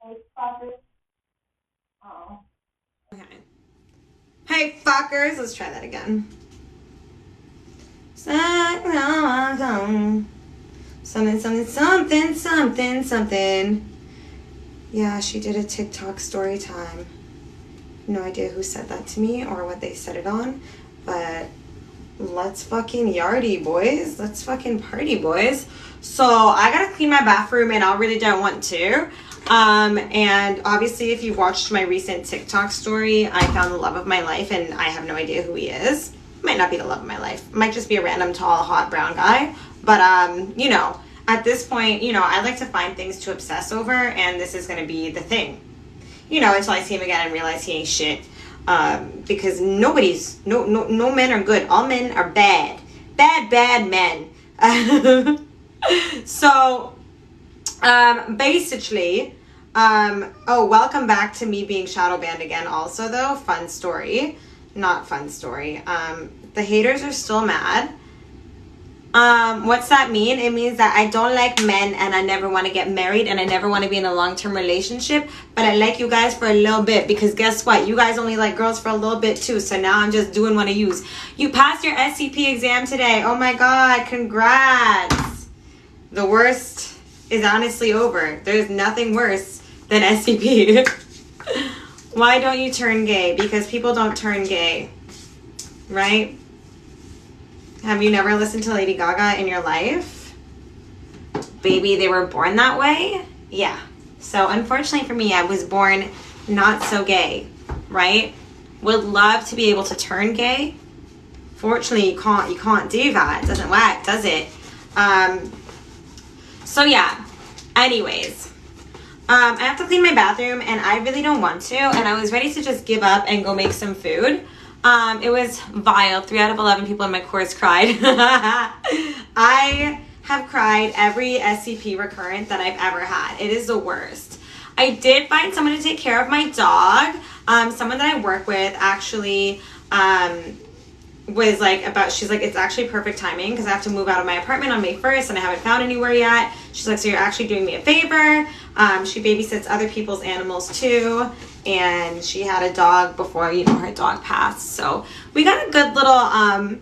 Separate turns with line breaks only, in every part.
Okay. Hey fuckers, let's try that again. Something. Yeah, she did a TikTok story time. No idea who said that to me or what they said it on, but let's fucking yardy, boys. Let's fucking party, boys. So I gotta clean my bathroom and I really don't want to. And obviously if you watched my recent TikTok story, I found the love of my life and I have no idea who he is. Might not be the love of my life. Might just be a random, tall, hot, brown guy. But, you know, at this point, you know, I like to find things to obsess over, and this is going to be the thing. You know, until I see him again and realize he ain't shit. Because no men are good. All men are bad. Bad men. So, basically, welcome back to me being shadow banned again also, though. Fun story. Not fun story. The haters are still mad. What's that mean? It means that I don't like men and I never want to get married and I never want to be in a long-term relationship, but I like you guys for a little bit because guess what? You guys only like girls for a little bit too, so now I'm just doing what I use. You passed your SCP exam today. Oh my god, congrats. The worst is honestly over. There's nothing worse than SCP. Why don't you turn gay? Because people don't turn gay, right? Have you never listened to Lady Gaga in your life? Baby, they were born that way? Yeah. So unfortunately for me, I was born not so gay, right? Would love to be able to turn gay. Fortunately, you can't do that. It doesn't work, does it? So yeah. Anyways. I have to clean my bathroom and I really don't want to, and I was ready to just give up and go make some food. It was vile. 3 out of 11 people in my course cried. I have cried every SCP recurrent that I've ever had. It is the worst. I did find someone to take care of my dog. Someone that I work with actually was like she's like, it's actually perfect timing because I have to move out of my apartment on May 1st and I haven't found anywhere yet. She's like, so you're actually doing me a favor. She babysits other people's animals too, and she had a dog before, you know, her dog passed. So we got a good little,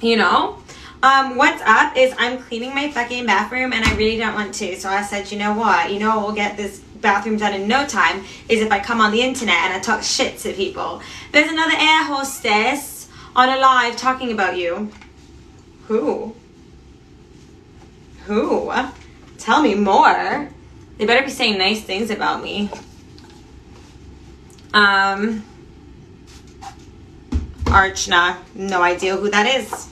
you know, what's up is I'm cleaning my fucking bathroom and I really don't want to. So I said, you know what, we'll get this bathroom done in no time is if I come on the internet and I talk shit to people. There's another air hostess on a live talking about you. Who? Tell me more. They better be saying nice things about me. Archna. No idea who that is.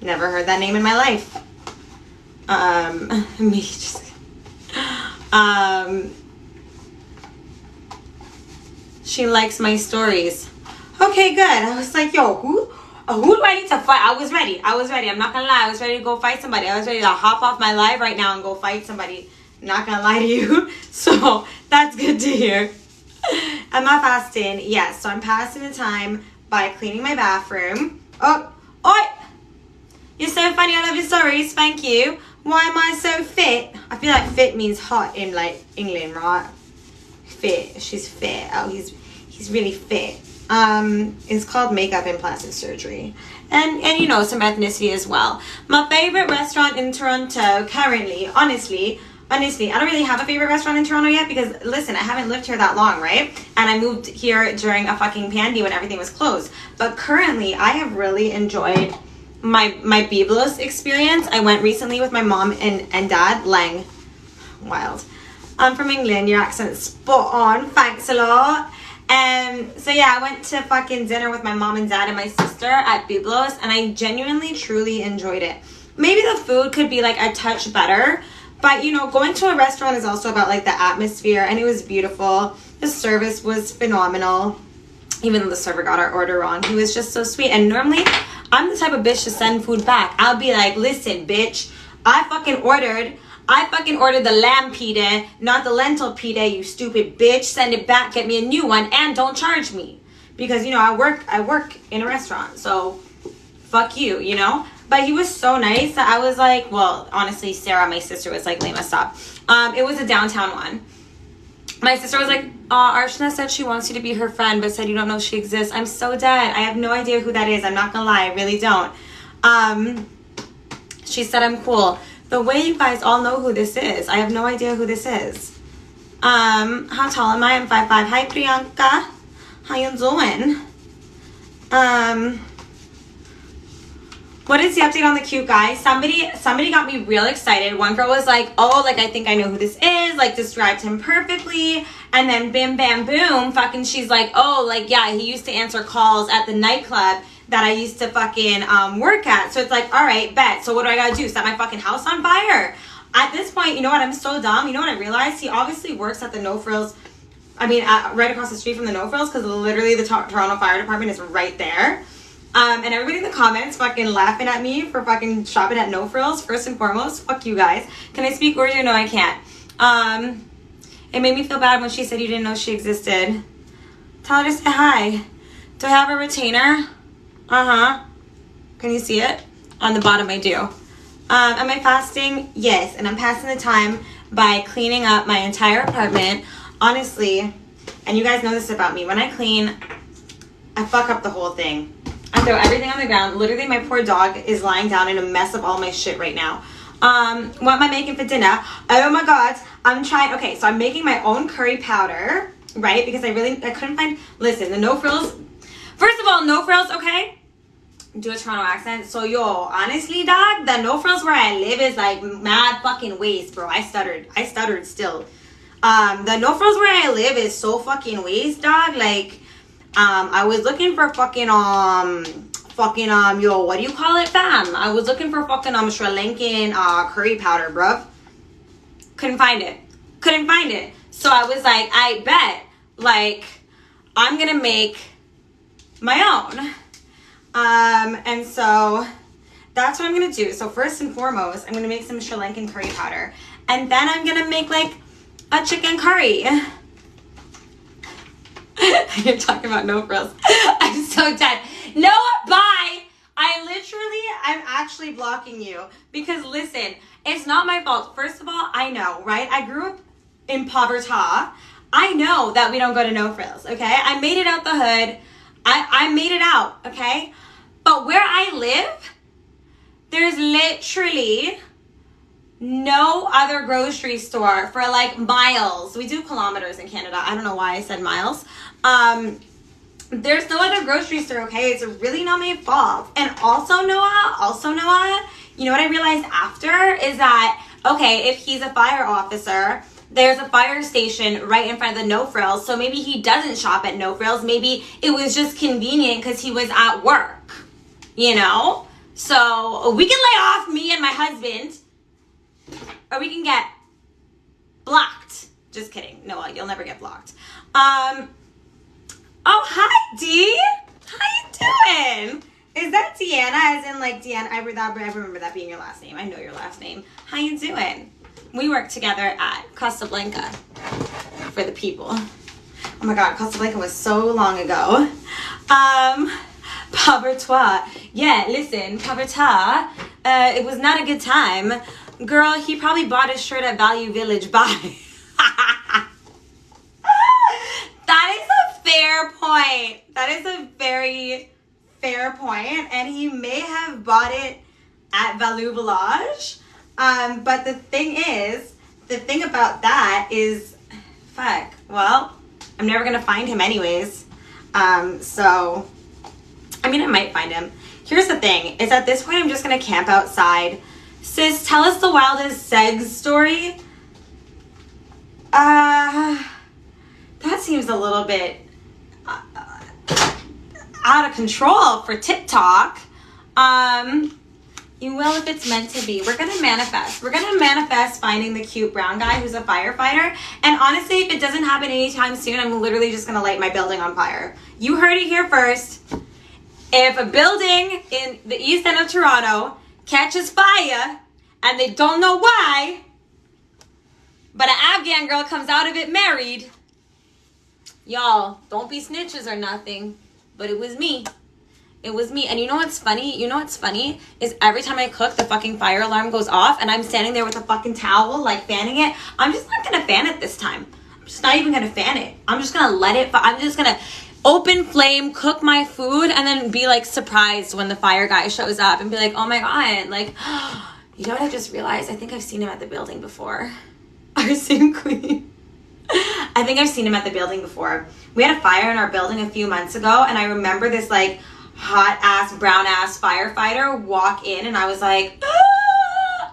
Never heard that name in my life. She likes my stories. Okay, good. I was like, yo, who do I need to fight? I was ready. I'm not gonna lie. I was ready to go fight somebody. I was ready to hop off my live right now and go fight somebody. Not gonna lie to you. So that's good to hear. Am I fasting? Yes. So I'm passing the time by cleaning my bathroom. Oh, you're so funny. I love your stories. Thank you. Why am I so fit? I feel like fit means hot in like England, right? Fit. She's fit. Oh, he's really fit. It's called makeup and plastic surgery. And you know, some ethnicity as well. My favorite restaurant in Toronto currently, honestly, I don't really have a favorite restaurant in Toronto yet because, listen, I haven't lived here that long, right? And I moved here during a fucking pandy when everything was closed. But currently, I have really enjoyed my Biblos experience. I went recently with my mom and dad, Lang. Wild. I'm from England. Your accent's spot on. Thanks a lot. So yeah, I went to fucking dinner with my mom and dad and my sister at Biblos, and I genuinely, truly enjoyed it. Maybe the food could be like a touch better, but you know, going to a restaurant is also about like the atmosphere, and it was beautiful. The service was phenomenal, even though the server got our order wrong. He was just so sweet, and normally I'm the type of bitch to send food back. I'll be like, listen, bitch, I fucking ordered the lamb pita, not the lentil pita, you stupid bitch. Send it back, get me a new one, and don't charge me. Because, you know, I work in a restaurant, so fuck you, you know? But he was so nice that I was like, well, honestly, Sarah, my sister, was like, lame us up. It was a downtown one. My sister was like, Archana said she wants you to be her friend, but said you don't know she exists. I'm so dead. I have no idea who that is. I'm not gonna lie. I really don't. She said I'm cool. The way you guys all know who this is, I have no idea who this is. How tall am I? I'm 5'5". Hi, Priyanka. How you doing? What is the update on the cute guy? Somebody got me real excited. One girl was like, oh, like, I think I know who this is. Like, described him perfectly. And then bim, bam, boom, fucking she's like, oh, like, yeah, he used to answer calls at the nightclub that I used to fucking work at. So it's like, all right, bet. So what do I gotta do? Set my fucking house on fire? At this point, you know what? I'm so dumb. You know what I realized? He obviously works at the No Frills. I mean, right across the street from the No Frills, because literally the Toronto Fire Department is right there. And everybody in the comments fucking laughing at me for fucking shopping at No Frills. First and foremost, fuck you guys. Can I speak Urdu? No, I can't. It made me feel bad when she said you didn't know she existed. Tell her to say hi. Do I have a retainer? Uh-huh. Can you see it? On the bottom, I do. Am I fasting? Yes. And I'm passing the time by cleaning up my entire apartment. Honestly, and you guys know this about me. When I clean, I fuck up the whole thing. I throw everything on the ground. Literally, my poor dog is lying down in a mess of all my shit right now. What am I making for dinner? Oh my God. I'm trying. Okay, so I'm making my own curry powder, right? Because I couldn't find. Listen, the No Frills. First of all, No Frills, okay? Do a Toronto accent. So, yo, honestly, dog, the No Frills where I live is like mad fucking waste, bro. I stuttered still. The No Frills where I live is so fucking waste, dog. Like, I was looking for fucking, yo, what do you call it, fam? I was looking for fucking, Sri Lankan, curry powder, bruv. Couldn't find it. So I was like, I bet, like, I'm gonna make my own. And so that's what I'm gonna do. So first and foremost, I'm gonna make some Sri Lankan curry powder. And then I'm gonna make, like, a chicken curry. You're talking about No Frills. I'm so dead. No, bye. I'm actually blocking you. Because listen, it's not my fault. First of all, I know, right? I grew up in poverty. I know that we don't go to No Frills, okay? I made it out the hood. I made it out, okay? But where I live, there's literally no other grocery store for like miles. We do kilometers in Canada. I don't know why I said miles. There's no other grocery store, okay? It's really not my fault. And also Noah, you know what I realized after is that, okay, if he's a fire officer, there's a fire station right in front of the No Frills. So maybe he doesn't shop at No Frills. Maybe it was just convenient because he was at work, you know? So we can lay off me and my husband, or we can get blocked. Just kidding. No, you'll never get blocked. Oh, hi, Dee. How you doing? Is that Deanna? As in, like, Deanna, I remember that being your last name. I know your last name. How you doing? We worked together at Casablanca for the people. Oh my God, Casablanca was so long ago. Pavertois. Yeah, listen, Pavertois, it was not a good time. Girl, he probably bought his shirt at Value Village. Bye. That is a fair point. That is a very fair point. And he may have bought it at Value Village. But the thing about that is, fuck, well, I'm never going to find him anyways. So, I mean, I might find him. Here's the thing, is at this point, I'm just going to camp outside. Sis, tell us the wildest segs story. That seems a little bit out of control for TikTok. You will if it's meant to be. We're going to manifest. We're going to manifest finding the cute brown guy who's a firefighter. And honestly, if it doesn't happen anytime soon, I'm literally just going to light my building on fire. You heard it here first. If a building in the east end of Toronto catches fire and they don't know why, but an Afghan girl comes out of it married, y'all, don't be snitches or nothing, but it was me. It was me. And you know what's funny? Is every time I cook, the fucking fire alarm goes off and I'm standing there with a fucking towel, like fanning it. I'm just not going to fan it this time. just not even gonna fan it. I'm just gonna let it, I'm just gonna open flame, cook my food, and then be like surprised when the fire guy shows up and be like, oh my God, like, you know what I just realized? I think I've seen him at the building before. Our same queen. I think I've seen him at the building before. We had a fire in our building a few months ago, and I remember this like hot ass, brown ass firefighter walk in, and I was like,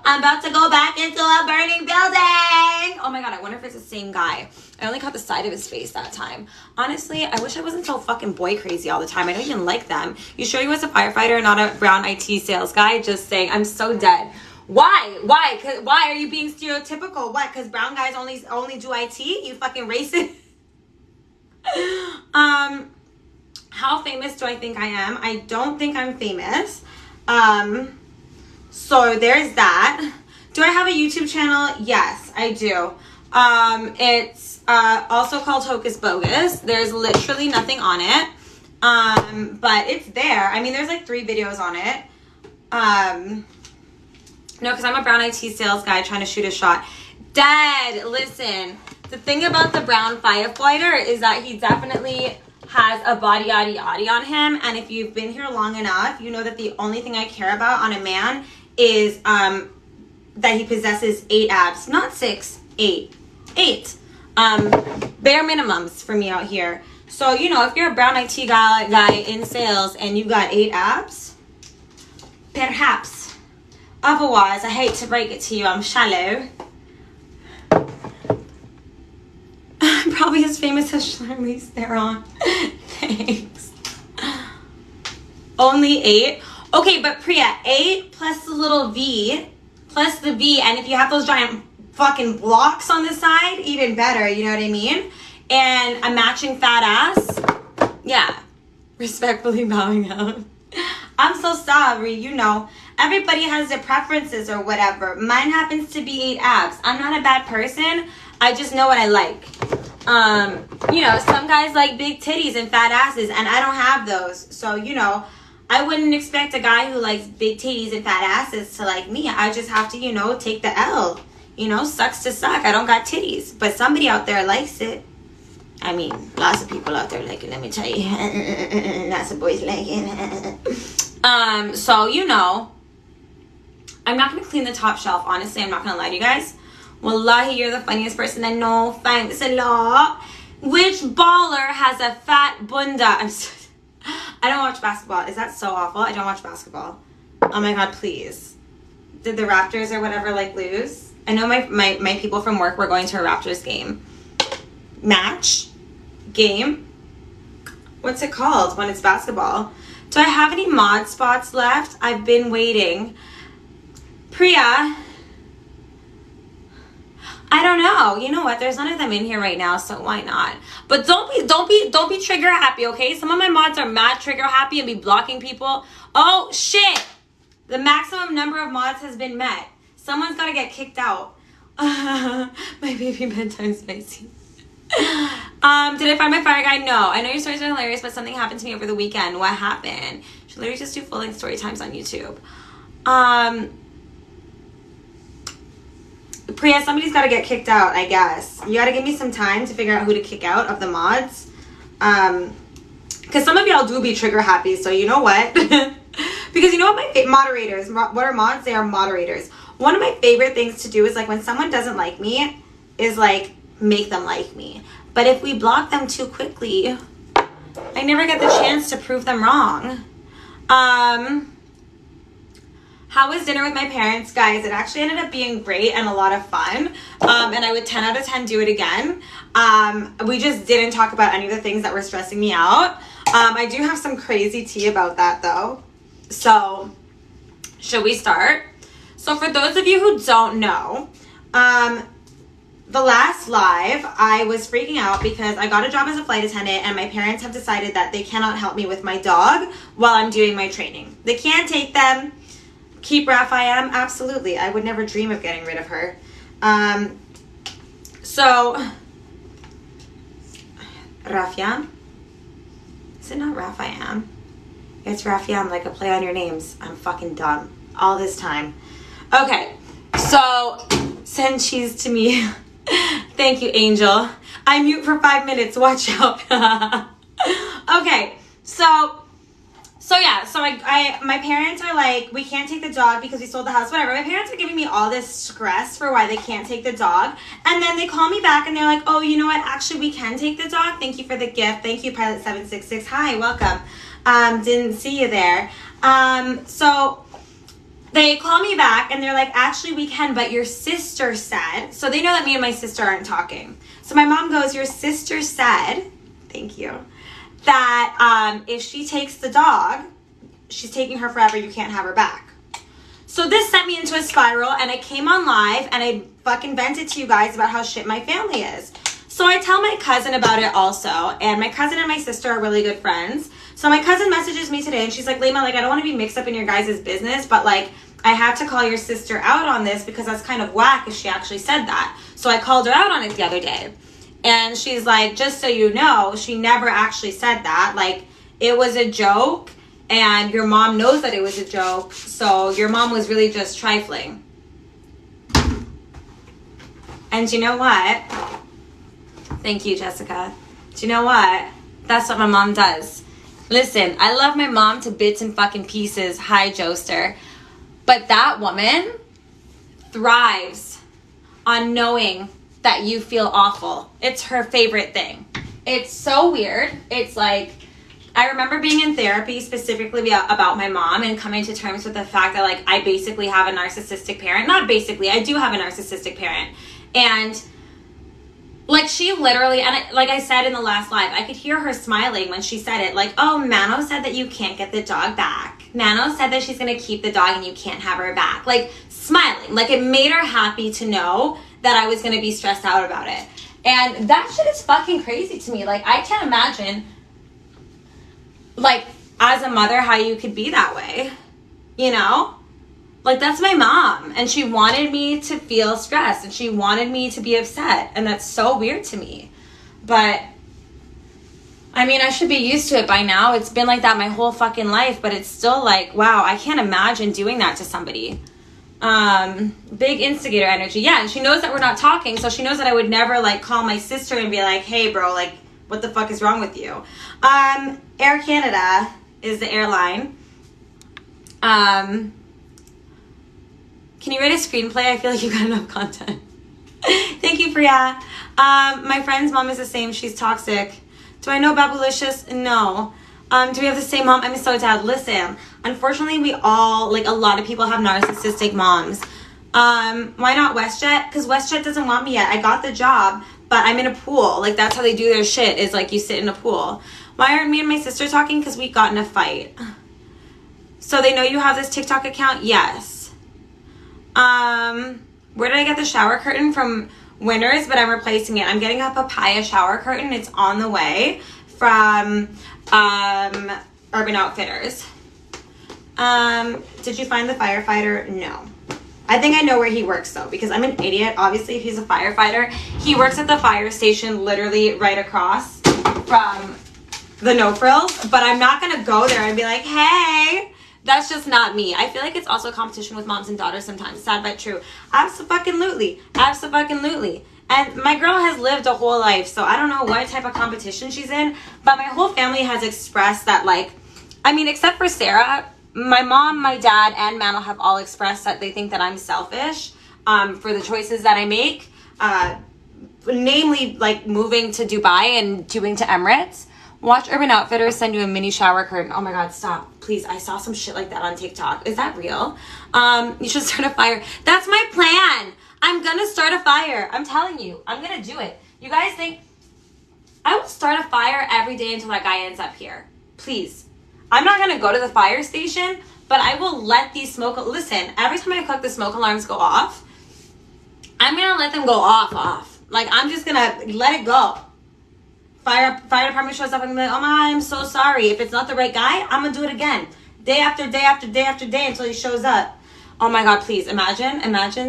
I'm about to go back into a burning building. Oh my God, I wonder if it's the same guy. I only caught the side of his face that time. Honestly, I wish I wasn't so fucking boy crazy all the time. I don't even like them. You sure you was a firefighter and not a brown IT sales guy? Just saying, I'm so dead. Why? Why are you being stereotypical? What? Because brown guys only do IT? You fucking racist. How famous do I think I am? I don't think I'm famous. So there's that. Do I have a YouTube channel? Yes, I do. It's also called Hocus Bogus. There's literally nothing on it. But it's there. I mean, there's like 3 videos on it. No, because I'm a brown IT sales guy trying to shoot a shot. Dad, listen. The thing about the brown firefighter is that he definitely has a body yaddy yaddy on him. And if you've been here long enough, you know that the only thing I care about on a man is that he possesses 8 abs. Not 6, 8. 8. Bare minimums for me out here. So, you know, if you're a brown IT guy in sales and you got 8 abs, perhaps. Otherwise, I hate to break it to you, I'm shallow. I'm probably as famous as Charlize Theron. Thanks. Only 8? Okay, but Priya, 8 plus the little V, plus the V, and if you have those giant fucking blocks on the side, even better, you know what I mean? And a matching fat ass, yeah. Respectfully bowing out. I'm so sorry, you know. Everybody has their preferences or whatever. Mine happens to be 8 abs. I'm not a bad person. I just know what I like. You know, some guys like big titties and fat asses, and I don't have those. So, you know, I wouldn't expect a guy who likes big titties and fat asses to like me. I just have to, you know, take the L. You know, sucks to suck. I don't got titties. But somebody out there likes it. I mean, lots of people out there like it, let me tell you. Lots of boys like it. So, you know, I'm not going to clean the top shelf. Honestly, I'm not going to lie to you guys. Wallahi, you're the funniest person I know. Thanks a lot. Which baller has a fat bunda? I don't watch basketball. Is that so awful? I don't watch basketball. Oh my God, please. Did the Raptors or whatever like lose? I know my people from work were going to a Raptors game. Match? Game? What's it called when it's basketball? Do I have any mod spots left? I've been waiting. Priya, I don't know. You know what? There's none of them in here right now, so why not? But don't be trigger happy, okay? Some of my mods are mad trigger happy and be blocking people. Oh shit! The maximum number of mods has been met. Someone's gotta get kicked out. My baby bedtime spicy. Did I find my fire guy? No. I know your stories are hilarious, but something happened to me over the weekend. What happened? Should literally just do full-length story times on YouTube. Priya, somebody's got to get kicked out, I guess. You got to give me some time to figure out who to kick out of the mods. Because some of y'all do be trigger happy, so you know what? Because you know what moderators, what are mods? They are moderators. One of my favorite things to do is like when someone doesn't like me is like make them like me. But if we block them too quickly, I never get the chance to prove them wrong. How was dinner with my parents? Guys, it actually ended up being great and a lot of fun. And I would 10 out of 10 do it again. We just didn't talk about any of the things that were stressing me out. I do have some crazy tea about that though. So, should we start? So for those of you who don't know, the last live, I was freaking out because I got a job as a flight attendant and my parents have decided that they cannot help me with my dog while I'm doing my training. They can't take them. Keep Raphael? Absolutely. I would never dream of getting rid of her. So, Rafiam? Is it not Raphael? It's Raphael, like a play on your names. I'm fucking dumb. All this time. Okay, so send cheese to me. Thank you, Angel. I mute for 5 minutes. Watch out. Okay, so yeah, so my parents are like, we can't take the dog because we sold the house, whatever. My parents are giving me all this stress for why they can't take the dog. And then they call me back and they're like, oh, you know what? Actually, we can take the dog. Thank you for the gift. Thank you, Pilot 766. Hi, welcome. Didn't see you there. So they call me back and they're like, actually, we can, but your sister said, so they know that me and my sister aren't talking. So my mom goes, your sister said, thank you, that if she takes the dog, she's taking her forever, you can't have her back. So this sent me into a spiral, and I came on live and I fucking vented to you guys about how shit my family is. So I tell my cousin about it also, and my cousin and my sister are really good friends. So my cousin messages me today and she's like, Lema, like, I don't want to be mixed up in your guys' business, but like, I have to call your sister out on this because that's kind of whack if she actually said that. So I called her out on it the other day. And she's like, just so you know, she never actually said that. Like, it was a joke, and your mom knows that it was a joke, so your mom was really just trifling. And you know what? Thank you, Jessica. Do you know what? That's what my mom does. Listen, I love my mom to bits and fucking pieces. Hi, Joester. But that woman thrives on knowing that you feel awful. It's her favorite thing. It's so weird. It's like, I remember being in therapy specifically about my mom and coming to terms with the fact that like I basically have a narcissistic parent. Not basically, I do have a narcissistic parent. And like she literally, and like I said in the last live, I could hear her smiling when she said it. Like, oh, Mano said that you can't get the dog back. Mano said that she's going to keep the dog and you can't have her back. Like smiling. Like it made her happy to know that I was going to be stressed out about it. And that shit is fucking crazy to me. Like, I can't imagine, like, as a mother, how you could be that way. You know? Like, that's my mom. And she wanted me to feel stressed. And she wanted me to be upset. And that's so weird to me. But, I mean, I should be used to it by now. It's been like that my whole fucking life. But it's still like, wow, I can't imagine doing that to somebody. Big instigator energy. Yeah, and she knows that we're not talking, so she knows that I would never like call my sister and be like, hey bro, like what the fuck is wrong with you? Air Canada is the airline. Can you write a screenplay? I feel like you got enough content. Thank you, Priya. My friend's mom is the same. She's toxic. Do I know Babulicious? No. Do we have the same mom? I'm so dead. Listen, unfortunately, we all, like, a lot of people have narcissistic moms. Why not WestJet? Because WestJet doesn't want me yet. I got the job, but I'm in a pool. Like, that's how they do their shit, is, like, you sit in a pool. Why aren't me and my sister talking? Because we got in a fight. So they know you have this TikTok account? Yes. Where did I get the shower curtain? From Winners, but I'm replacing it. I'm getting a papaya shower curtain. It's on the way from Urban Outfitters. Did you find the firefighter? No. I think I know where he works though, because I'm an idiot. Obviously, if he's a firefighter, he works at the fire station literally right across from the No Frills, but I'm not gonna go there and be like, hey, that's just not me. I feel like it's also a competition with moms and daughters sometimes. Sad but true. Abso-fucking-lutely. Abso-fucking-lutely. And my girl has lived a whole life, so I don't know what type of competition she's in, but my whole family has expressed that, like, I mean, except for Sarah, my mom, my dad, and Manel have all expressed that they think that I'm selfish for the choices that I make, namely, like, moving to Dubai and doing to Emirates. Watch Urban Outfitters send you a mini shower curtain. Oh my God, stop. Please, I saw some shit like that on TikTok. Is that real? You should start a fire. That's my plan. I'm gonna start a fire. I'm telling you, I'm gonna do it. You guys think, I will start a fire every day until that guy ends up here. Please. I'm not gonna go to the fire station, but I will let these smoke, listen, every time I cook, the smoke alarms go off. I'm gonna let them go off. Like, I'm just gonna let it go. Fire department shows up and I'm like, oh my, I'm so sorry. If it's not the right guy, I'm gonna do it again. Day after day after day after day until he shows up. Oh my God, please, imagine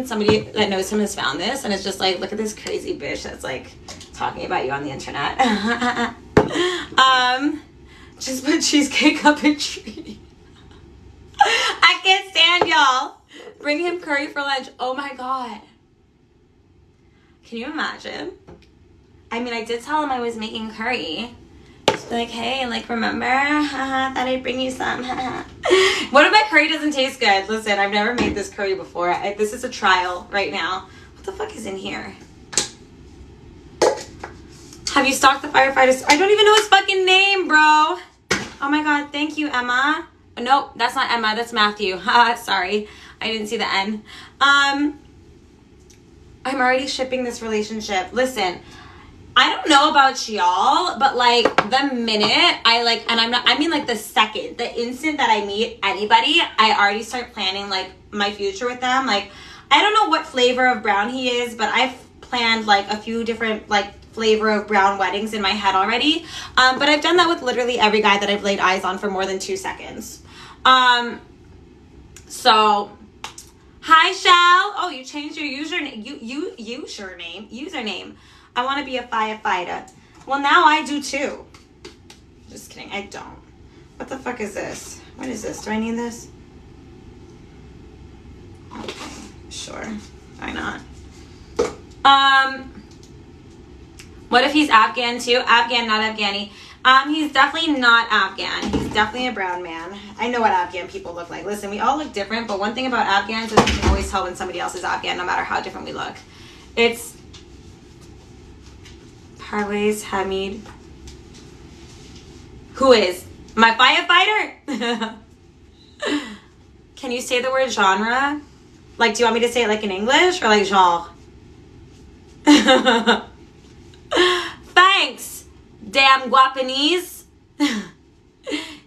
somebody that knows him has found this and it's just like, look at this crazy bitch that's like talking about you on the internet. Just put cheesecake up a tree. I can't stand y'all. Bring him curry for lunch. Oh my God. Can you imagine? I mean, I did tell him I was making curry. Just be like, hey, like, remember? Thought I'd bring you some. What if my curry doesn't taste good? Listen, I've never made this curry before. This is a trial right now. What the fuck is in here? Have you stalked the firefighter? I don't even know his fucking name, bro. Oh my God, thank you, Emma. Nope, that's not Emma, that's Matthew. Sorry, I didn't see the N. I'm already shipping this relationship. Listen, I don't know about y'all, but like the minute I mean like the second, the instant that I meet anybody, I already start planning like my future with them. Like, I don't know what flavor of brown he is, but I've planned like a few different like flavor of brown weddings in my head already. But I've done that with literally every guy that I've laid eyes on for more than 2 seconds. So, hi, Shell. Oh, you changed your username. I want to be a firefighter. Well, now I do too. Just kidding. I don't. What the fuck is this? What is this? Do I need this? Okay, sure. Why not? What if he's Afghan too? Afghan, not Afghani. He's definitely not Afghan. He's definitely a brown man. I know what Afghan people look like. Listen, we all look different, but one thing about Afghans is you can always tell when somebody else is Afghan, no matter how different we look. It's Parvez Hamid. Who is? My firefighter? Can you say the word genre? Like, do you want me to say it like in English or like genre? Thanks, damn Guapanese.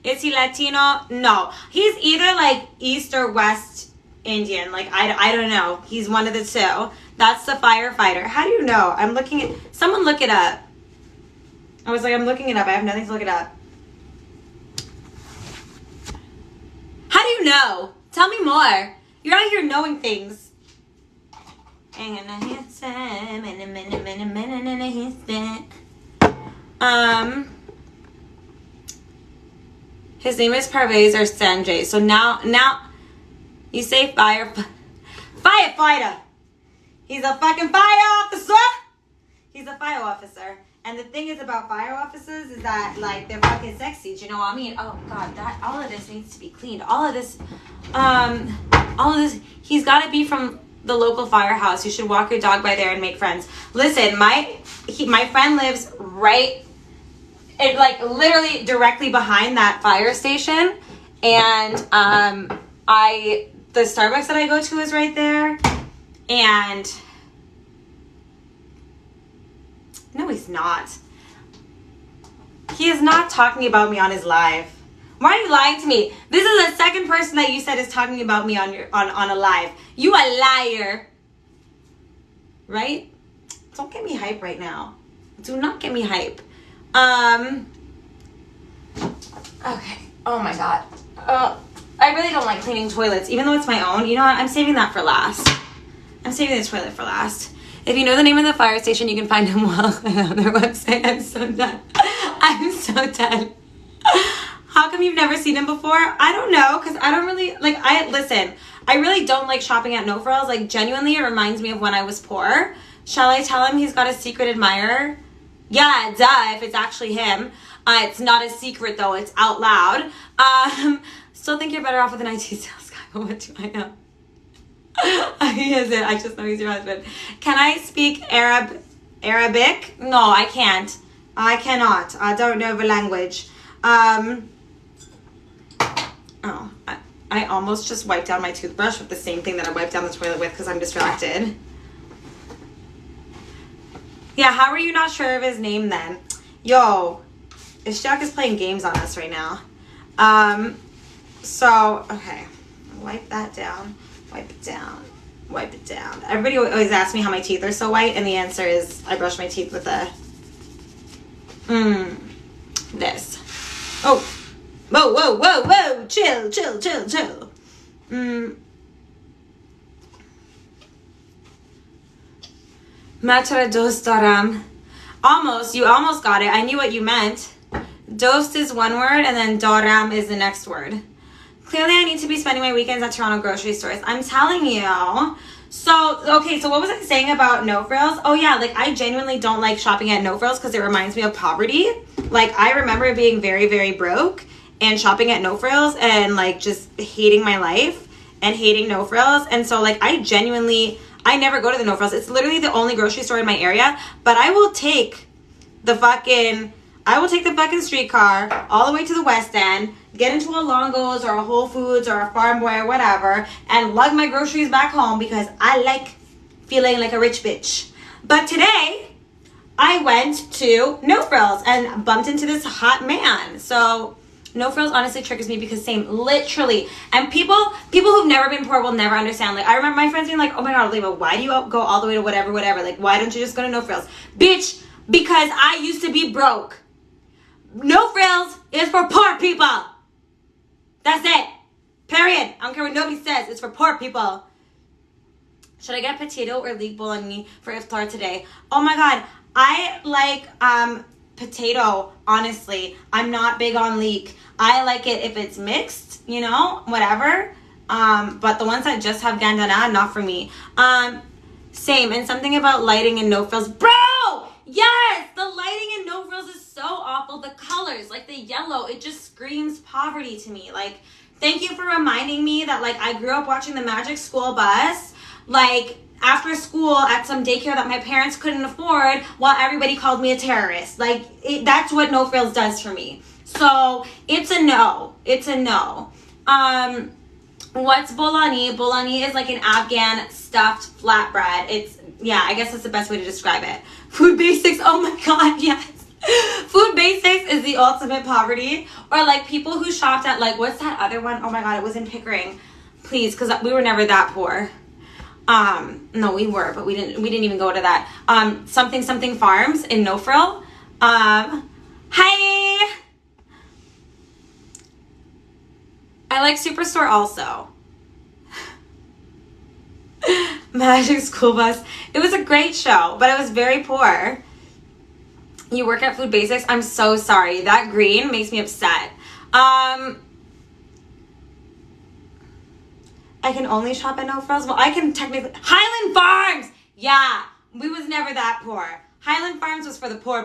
Is he Latino? No. He's either like East or West Indian. Like, I don't know. He's one of the two. That's the firefighter. How do you know? I'm looking at... Someone look it up. I was like, I'm looking it up. I have nothing to look it up. How do you know? Tell me more. You're out here knowing things. His name is Parvez or Sanjay. So now you say firefighter. He's a fucking fire officer. He's a fire officer. And the thing is about fire officers is that like they're fucking sexy. Do you know what I mean? Oh God, all of this needs to be cleaned. All of this, he's got to be from the local firehouse. You should walk your dog by there and make friends. Listen, my friend lives literally directly behind that fire station, and the Starbucks that I go to is right there. And no, he's not. He is not talking about me on his live. Why are you lying to me? This is the second person that you said is talking about me on a live. You a liar. Right? Don't get me hype right now. Do not get me hype. Okay. Oh my God. I really don't like cleaning toilets, even though it's my own. You know what? I'm saving that for last. I'm saving the toilet for last. If you know the name of the fire station, you can find them well on their website. I'm so done. I'm so done. How come you've never seen him before? I don't know, because I don't really, like, listen, I really don't like shopping at No Frills. Like, genuinely, it reminds me of when I was poor. Shall I tell him he's got a secret admirer? Yeah, duh, if it's actually him. It's not a secret, though. It's out loud. Still think you're better off with an IT sales guy, but what do I know? He isn't. I just know he's your husband. Can I speak Arabic? No, I can't. I cannot. I don't know the language. I almost just wiped down my toothbrush with the same thing that I wiped down the toilet with because I'm distracted. Yeah, how are you not sure of his name then? Yo, Ishaq is playing games on us right now. So, okay. Wipe that down. Wipe it down. Wipe it down. Everybody always asks me how my teeth are so white, and the answer is I brush my teeth with this. Oh. Whoa, whoa, whoa, whoa. Chill, chill, chill, chill. Matra dost daram. Almost. You almost got it. I knew what you meant. Dost is one word, and then daram is the next word. Clearly, I need to be spending my weekends at Toronto grocery stores. I'm telling you. So, okay, so what was I saying about No Frills? Oh, yeah, like, I genuinely don't like shopping at No Frills because it reminds me of poverty. Like, I remember being very, very broke and shopping at No Frills and, like, just hating my life and hating No Frills. And so, like, I never go to the No Frills. It's literally the only grocery store in my area, but I will take the fucking streetcar all the way to the West End, get into a Longo's or a Whole Foods or a Farm Boy or whatever, and lug my groceries back home because I like feeling like a rich bitch. But today, I went to No Frills and bumped into this hot man. So, No Frills honestly triggers me because same, literally. And people who've never been poor will never understand. Like, I remember my friends being like, oh my God, Olivia, why do you go all the way to whatever? Like, why don't you just go to No Frills? Bitch, because I used to be broke. No Frills is for poor people. That's it. Period. I don't care what nobody says. It's for poor people. Should I get potato or leek bolognese for iftar today? Oh my God. I like potato, honestly. I'm not big on leek. I like it if it's mixed, you know, whatever. But the ones that just have gandana, not for me. Same. And something about lighting in No Frills. Bro! Yes! The lighting in No Frills is so awful. The colors, like the yellow, it just screams poverty to me. Like, thank you for reminding me that, like, I grew up watching the Magic School Bus, like, after school at some daycare that my parents couldn't afford while everybody called me a terrorist. Like, that's what No Frills does for me. So, it's a no. It's a no. What's bolani? Bolani is like an Afghan stuffed flatbread. Yeah, I guess that's the best way to describe it. Food Basics, oh my God, yes. Food Basics is the ultimate poverty. Or like people who shopped at, like, what's that other one? Oh my God, it was in Pickering. Please, because we were never that poor. No, we were, but we didn't even go to that. Something Farms in No Frill. Hi. I like Superstore also. Magic School Bus. It was a great show, but I was very poor. You work at Food Basics? I'm so sorry. That green makes me upset. I can only shop at No Frills. Well, I can technically... Highland Farms! Yeah, we was never that poor. Highland Farms was for the poor.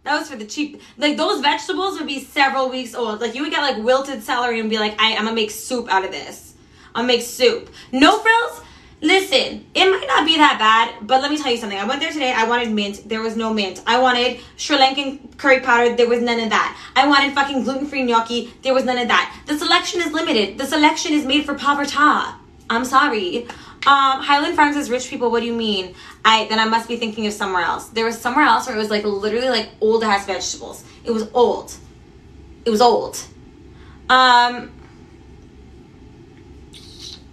That was for the cheap. Like, those vegetables would be several weeks old. Like, you would get, like, wilted celery and be like, I'm going to make soup out of this. I'll make soup. No Frills? Listen, it might not be that bad, but let me tell you something. I went there today. I wanted mint. There was no mint. I wanted Sri Lankan curry powder. There was none of that. I wanted fucking gluten-free gnocchi. There was none of that. The selection is limited. The selection is made for poverty. I'm sorry. Highland Farms is rich people. What do you mean? Then I must be thinking of somewhere else. There was somewhere else where it was like literally like old ass vegetables. It was old. It was old.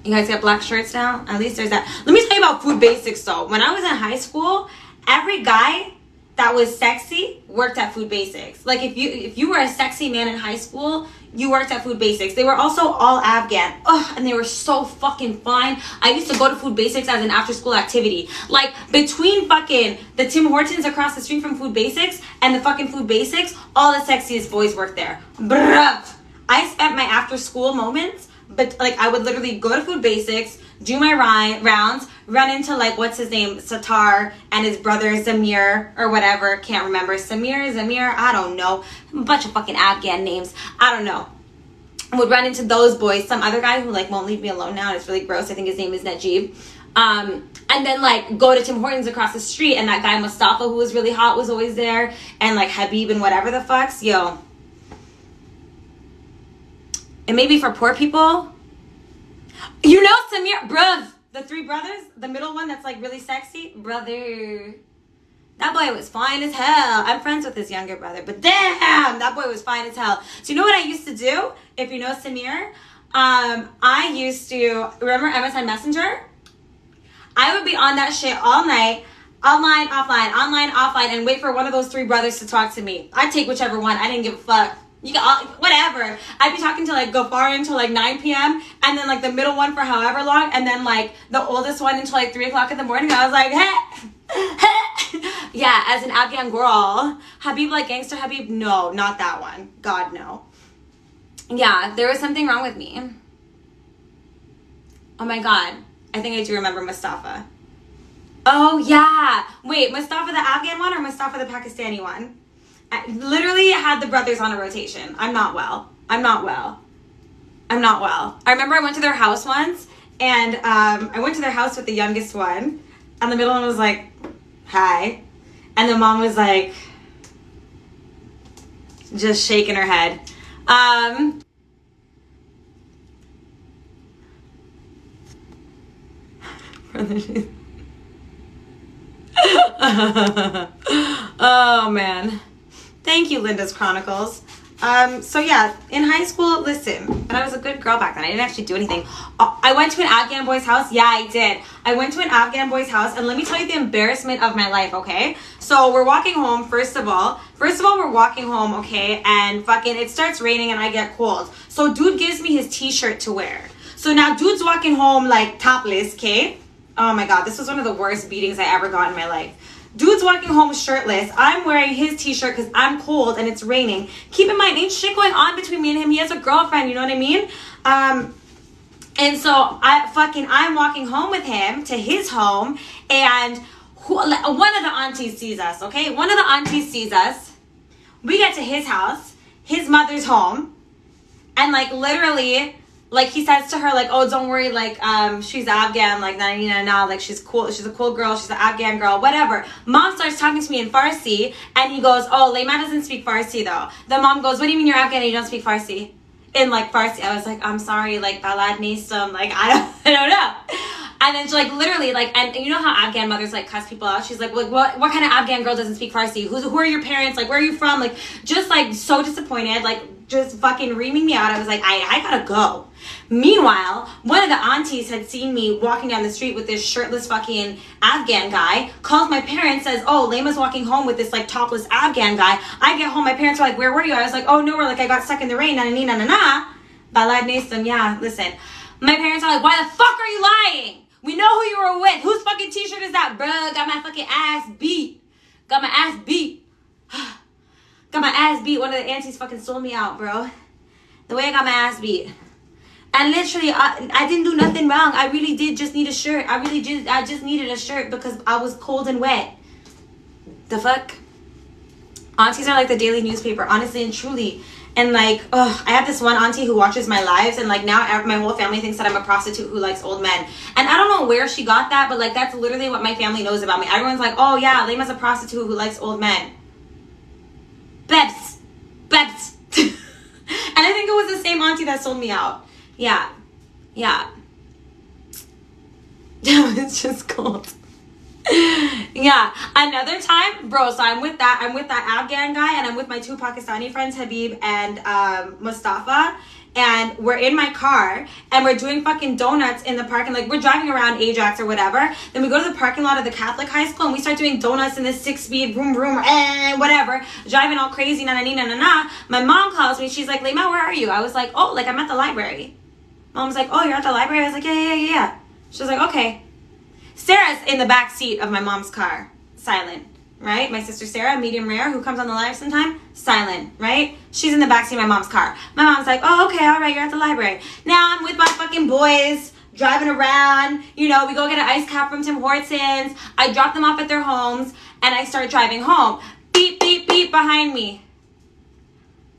You guys get black shirts now? At least there's that. Let me tell you about Food Basics though. When I was in high school, every guy that was sexy worked at Food Basics. Like if you were a sexy man in high school, you worked at Food Basics. They were also all Afghan. Ugh, and they were so fucking fine. I used to go to Food Basics as an after school activity. Like between fucking the Tim Hortons across the street from Food Basics and the fucking Food Basics, all the sexiest boys worked there. Bruh. I spent my after school moments, but like I would literally go to Food Basics, do my rounds, run into like, what's his name, Satar and his brother Zamir or whatever, can't remember, Zamir, I don't know, a bunch of fucking Afghan names, I don't know. Would run into those boys, some other guy who like won't leave me alone now, and it's really gross, I think his name is Najib. And then like go to Tim Hortons across the street, and that guy Mustafa who was really hot was always there, and like Habib and whatever the fucks, yo. And maybe for poor people, you know Samir, bruh, the three brothers, the middle one that's like really sexy, brother. That boy was fine as hell. I'm friends with his younger brother, but damn, that boy was fine as hell. So you know what I used to do? If you know Samir, I used to, remember MSN Messenger? I would be on that shit all night, online, offline, and wait for one of those three brothers to talk to me. I'd take whichever one. I didn't give a fuck. You got whatever. I'd be talking to like Gafar until like 9 p.m. and then like the middle one for however long, and then like the oldest one until like 3 o'clock in the morning. I was like, hey. Yeah, as an Afghan girl. Habib, like gangster Habib? No, not that one. God, no. Yeah, there was something wrong with me. Oh my God. I think I do remember Mustafa. Oh, yeah. Wait, Mustafa the Afghan one or Mustafa the Pakistani one? I literally had the brothers on a rotation. I'm not well. I remember I went to their house once, and I went to their house with the youngest one, and the middle one was like, hi. And the mom was like, just shaking her head. Oh, man. Thank you, Linda's Chronicles. So yeah, in high school, listen, but I was a good girl back then. I didn't actually do anything. I went to an Afghan boy's house. Yeah, I did. I went to an Afghan boy's house, and let me tell you the embarrassment of my life, okay? So we're walking home, first of all, we're walking home, okay, and fucking it starts raining and I get cold. So dude gives me his t-shirt to wear. So now dude's walking home like topless, okay? Oh my God, this was one of the worst beatings I ever got in my life. Dude's walking home shirtless. I'm wearing his t-shirt because I'm cold and it's raining. Keep in mind, ain't shit going on between me and him. He has a girlfriend, you know what I mean? And so I'm walking home with him to his home, and one of the aunties sees us, okay? One of the aunties sees us. We get to his house. His mother's home. And like literally, like he says to her, like, oh, don't worry, like, she's Afghan, like, nah, like, she's cool, she's a cool girl, she's an Afghan girl, whatever. Mom starts talking to me in Farsi, and he goes, oh, Layma doesn't speak Farsi, though. The mom goes, what do you mean you're Afghan and you don't speak Farsi? In, like, Farsi. I was like, I'm sorry, like, balad nistam, like, I don't know. And then she, like, literally, like, and you know how Afghan mothers, like, cuss people out? She's like, what kind of Afghan girl doesn't speak Farsi? Who are your parents? Like, where are you from? Like, just, like, so disappointed, like, just fucking reaming me out. I was like, I gotta go. Meanwhile, one of the aunties had seen me walking down the street with this shirtless fucking Afghan guy, calls my parents, says, oh, Layma's walking home with this, like, topless Afghan guy. I get home, my parents are like, where were you? I was like, oh, nowhere, like, I got stuck in the rain, na-na-na-na-na. Balad Nasam, yeah, listen. My parents are like, why the fuck are you lying? We know who you were with. Whose fucking t-shirt is that, bruh? Got my fucking ass beat. Got my ass beat. Got my ass beat. One of the aunties fucking sold me out, bro. The way I got my ass beat. And literally, I didn't do nothing wrong. I really did just need a shirt. I just needed a shirt because I was cold and wet. The fuck? Aunties are like the daily newspaper, honestly and truly. And like, I have this one auntie who watches my lives, and like now my whole family thinks that I'm a prostitute who likes old men. And I don't know where she got that, but like that's literally what my family knows about me. Everyone's like, oh yeah, Layma's a prostitute who likes old men. Bebs. And I think it was the same auntie that sold me out. Yeah. It's just cold. Yeah, another time, bro, so I'm with that Afghan guy, and I'm with my two Pakistani friends, Habib and Mustafa, and we're in my car, and we're doing fucking donuts in the parking, like, we're driving around Ajax or whatever, then we go to the parking lot of the Catholic high school, and we start doing donuts in this 6-speed, vroom, and whatever, driving all crazy, na-na-na-na-na. My mom calls me, she's like, Layma, where are you? I was like, oh, like, I'm at the library. Mom's like, oh, you're at the library? I was like, yeah. She was like, okay. Sarah's in the back seat of my mom's car, silent, right? My sister Sarah, medium rare, who comes on the live sometime, silent, right? She's in the back seat of my mom's car. My mom's like, oh, okay, all right, you're at the library. Now I'm with my fucking boys, driving around, you know, we go get an ice cap from Tim Hortons, I drop them off at their homes, and I start driving home. Beep, beep, beep behind me.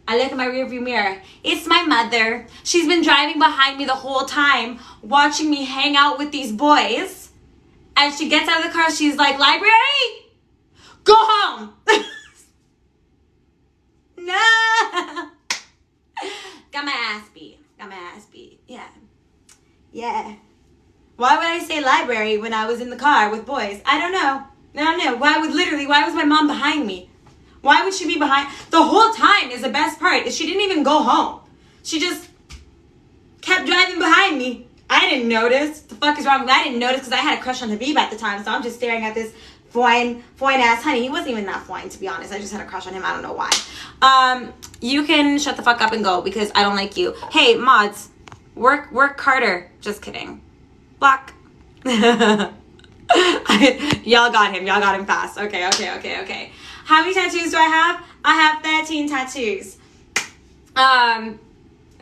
I look at my rearview mirror. It's my mother. She's been driving behind me the whole time, watching me hang out with these boys. And she gets out of the car, she's like, library? Go home! No! Got my ass beat. Yeah. Why would I say library when I was in the car with boys? I don't know. Why was my mom behind me? Why would she be behind? The whole time is the best part, is she didn't even go home. She just kept driving behind me. I didn't notice. The fuck is wrong with me? I didn't notice because I had a crush on Habib at the time, so I'm just staring at this fine ass honey. He wasn't even that fine, to be honest. I just had a crush on him. I don't know why. You can shut the fuck up and go because I don't like you. Hey, mods, work harder. Just kidding. Block. Y'all got him fast. Okay. How many tattoos do I have? I have 13 tattoos.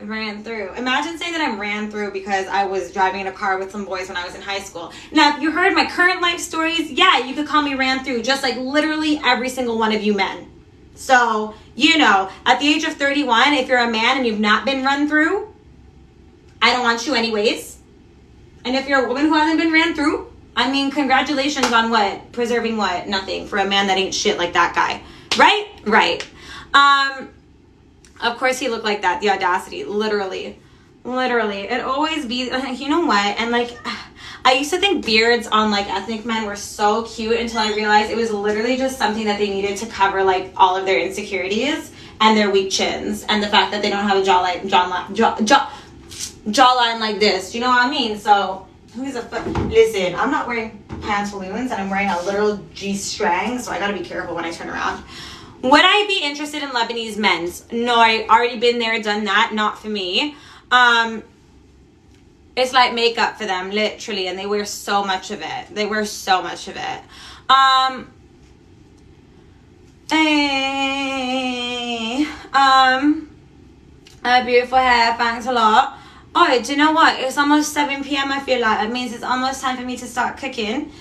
Ran through. Imagine saying that I ran through because I was driving in a car with some boys when I was in high school. Now, if you heard my current life stories, yeah, you could call me ran through, just like literally every single one of you men. So, you know, at the age of 31, if you're a man and you've not been run through, I don't want you anyways. And if you're a woman who hasn't been ran through, I mean, congratulations on what? Preserving what? Nothing for a man that ain't shit like that guy. Right? Right. Of course he looked like that. The audacity. Literally. It always be, you know what? And like, I used to think beards on like ethnic men were so cute until I realized it was literally just something that they needed to cover like all of their insecurities and their weak chins and the fact that they don't have a jawline like this. Do you know what I mean? So, listen, I'm not wearing pantaloons and I'm wearing a literal G-string, so I gotta be careful when I turn around. Would I be interested in Lebanese men's? No, I already been there, done that. Not for me. It's like makeup for them, literally, and they wear so much of it. Beautiful hair, thanks a lot. Oh, do you know what? It's almost 7 p.m. I feel like it means it's almost time for me to start cooking.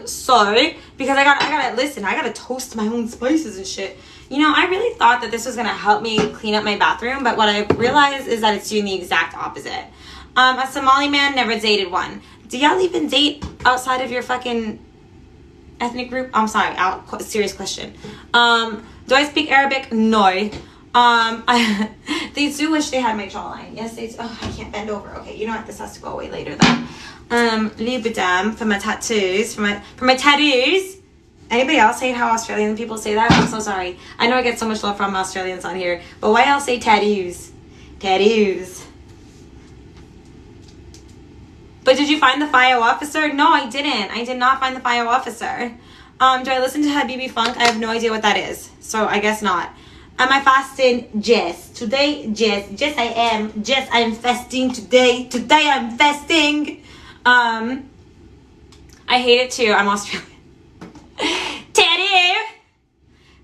So because I gotta toast my own spices and shit. You know, I really thought that this was gonna help me clean up my bathroom, but what I realized is that it's doing the exact opposite. A Somali man, never dated one. Do y'all even date outside of your fucking ethnic group? I'm sorry, serious question. Do I speak Arabic? No. They do wish they had my jawline. Yes, they do. Oh, I can't bend over. Okay, you know what? This has to go away later then. Libidam for my tattoos. For my tattoos. Anybody else hate how Australian people say that? I'm so sorry. I know I get so much love from Australians on here, but why else say tattoos? Tattoos. But did you find the fire officer? No, I didn't. I did not find the fire officer. Do I listen to Habibi Funk? I have no idea what that is, so I guess not. Am I fasting? Yes. Today, yes. Yes, I am. Yes, I am fasting today. Today, I'm fasting. I hate it too. I'm Australian. Tattoo.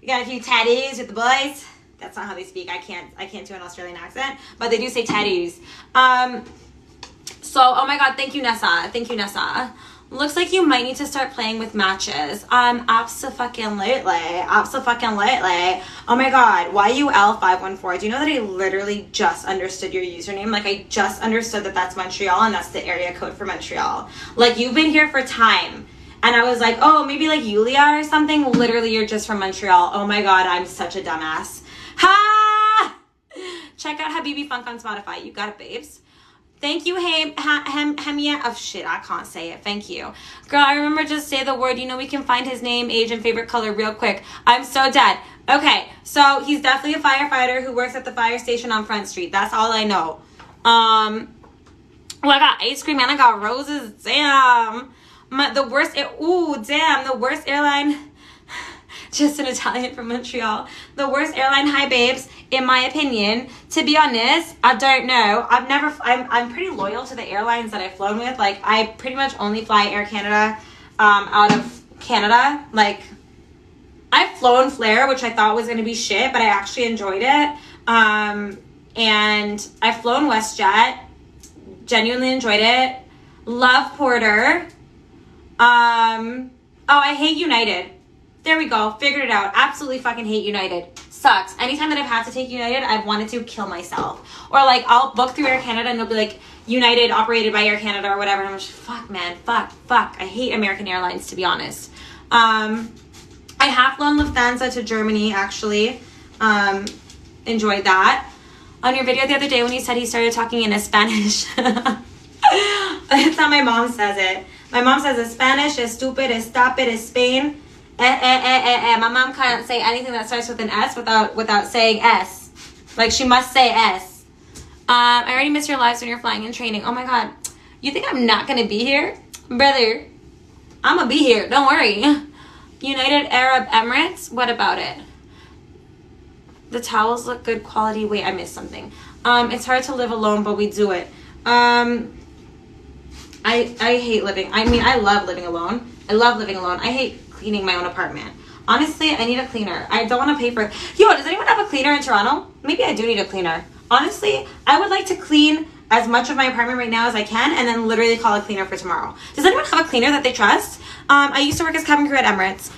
You got a few tattoos with the boys. That's not how they speak. I can't do an Australian accent, but they do say tattoos. So, oh my God, thank you, Nessa. Looks like you might need to start playing with matches. Abso-fucking-lutely. Oh my God, YUL514. Do you know that I literally just understood your username? Like, I just understood that that's Montreal and that's the area code for Montreal. Like, you've been here for time. And I was like, oh, maybe like Yulia or something. Literally, you're just from Montreal. Oh my God, I'm such a dumbass. Ha! Check out Habibi Funk on Spotify. You got it, babes. Thank you, Hemia. Oh, shit, I can't say it. Thank you. Girl, I remember just say the word. You know, we can find his name, age, and favorite color real quick. I'm so dead. Okay, so he's definitely a firefighter who works at the fire station on Front Street. That's all I know. Well, I got ice cream and I got roses. Damn. The worst airline. Just an Italian from Montreal. The worst airline, hi babes, in my opinion. To be honest, I don't know. I'm pretty loyal to the airlines that I've flown with. Like, I pretty much only fly Air Canada out of Canada. Like, I've flown Flair, which I thought was going to be shit, but I actually enjoyed it. And I've flown WestJet. Genuinely enjoyed it. Love Porter. Oh, I hate United. There we go. Figured it out. Absolutely fucking hate United. Sucks. Anytime that I've had to take United, I've wanted to kill myself. Or like, I'll book through Air Canada and it'll be like, United operated by Air Canada or whatever. And I'm just, fuck, man. Fuck. I hate American Airlines, to be honest. I have flown Lufthansa to Germany, actually. Enjoyed that. On your video the other day when you said he started talking in Spanish. That's how my mom says it. My mom says it's Spanish, it's stupid, it's stop it, it's Spain. My mom can't say anything that starts with an S without saying S. Like, she must say S. I already miss your lives when you're flying and training. Oh my God. You think I'm not gonna be here? Brother, I'm gonna be here. Don't worry. United Arab Emirates? What about it? The towels look good quality. Wait, I missed something. It's hard to live alone, but we do it. I hate living. I mean, I love living alone. I hate cleaning my own apartment. Honestly, I need a cleaner. I don't want to pay for it. Yo, does anyone have a cleaner in Toronto? Maybe I do need a cleaner. honestly, I would like to clean as much of my apartment right now as I can and then literally call a cleaner for tomorrow. Does anyone have a cleaner that they trust? I used to work as cabin crew at Emirates.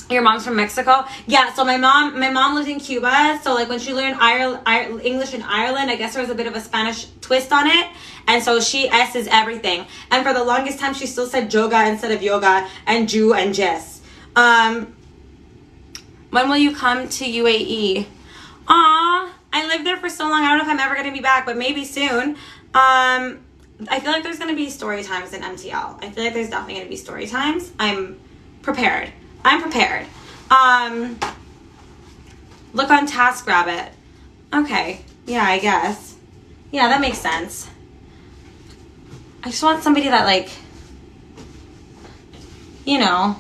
Your mom's from Mexico? Yeah, so my mom lived in Cuba, so like when she learned English in Ireland, I guess there was a bit of a Spanish twist on it, and so she S's everything. And for the longest time, she still said joga instead of yoga, and Jew and Jess. When will you come to UAE? Aw, I lived there for so long, I don't know if I'm ever going to be back, but maybe soon. I feel like there's going to be story times in MTL. I feel like there's definitely going to be story times. I'm prepared. Look on TaskRabbit. Okay. Yeah, I guess. Yeah, that makes sense. I just want somebody that, like, you know.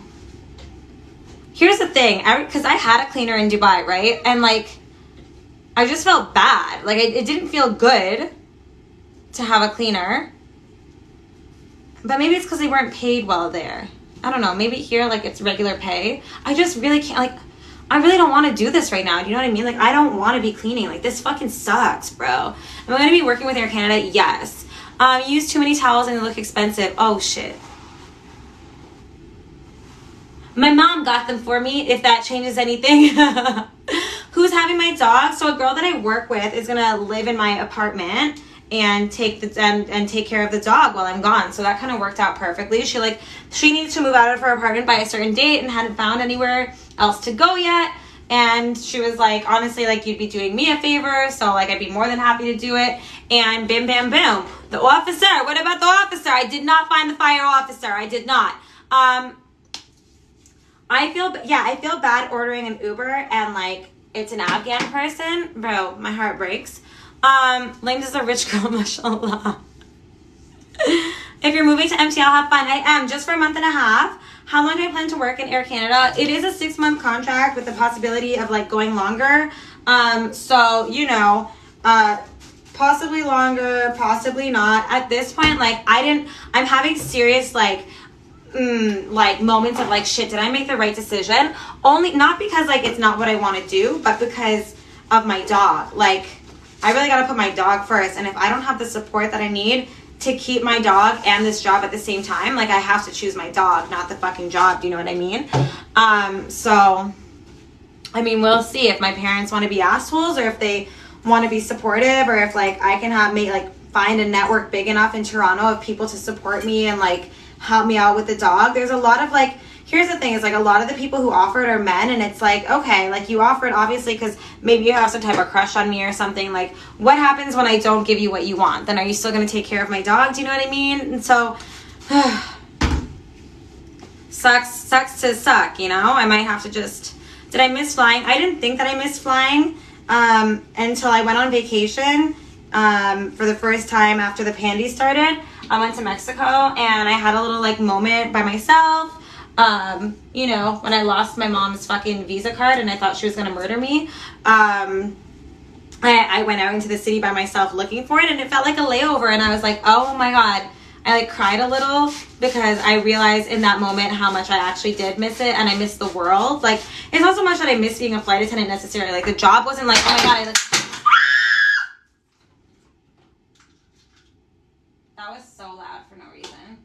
Here's the thing. Because I had a cleaner in Dubai, right? And, like, I just felt bad. Like, it didn't feel good to have a cleaner. But maybe it's because they weren't paid well there. I don't know. Maybe here, like, it's regular pay. I just really can't, like, I really don't want to do this right now. Do you know what I mean? Like, I don't want to be cleaning. Like, this fucking sucks, bro. Am I going to be working with Air Canada? Yes. Use too many towels and they look expensive. Oh, shit. My mom got them for me, if that changes anything. Who's having my dog? So a girl that I work with is going to live in my apartment and take care of the dog while I'm gone. So that kind of worked out perfectly. She needed to move out of her apartment by a certain date and hadn't found anywhere else to go yet. And she was like, honestly, like, you'd be doing me a favor, so like I'd be more than happy to do it. And bim bam boom. The officer. What about the officer? I did not find the fire officer. I did not. I feel bad ordering an Uber and like it's an Afghan person. Bro, my heart breaks. Lames is a rich girl, mashallah. If you're moving to MTL, have fun. I am, just for a month and a half. How long do I plan to work in Air Canada? It is a 6-month contract with the possibility of like going longer. So, you know, possibly longer, possibly not. At this point, like, I'm having serious like moments of like, shit, did I make the right decision? Only, not because like it's not what I want to do, but because of my dog. Like, I really got to put my dog first. And if I don't have the support that I need to keep my dog and this job at the same time, like, I have to choose my dog, not the fucking job. Do you know what I mean? So, I mean, we'll see if my parents want to be assholes or if they want to be supportive, or if like I can find a network big enough in Toronto of people to support me and like help me out with the dog. There's a lot of like, here's the thing, is like a lot of the people who offered are men, and it's like, okay, like you offered obviously because maybe you have some type of crush on me or something. Like, what happens when I don't give you what you want? Then are you still going to take care of my dog? Do you know what I mean? And so sucks to suck, you know? I might have to just, did I miss flying? I didn't think that I missed flying until I went on vacation for the first time after the pandy started. I went to Mexico and I had a little like moment by myself. You know, when I lost my mom's fucking Visa card and I thought she was going to murder me. I went out into the city by myself looking for it, and it felt like a layover, and I was like, oh my God. I like cried a little because I realized in that moment how much I actually did miss it, and I missed the world. Like, it's not so much that I missed being a flight attendant necessarily. Like, the job wasn't like, oh my God, that was so loud for no reason.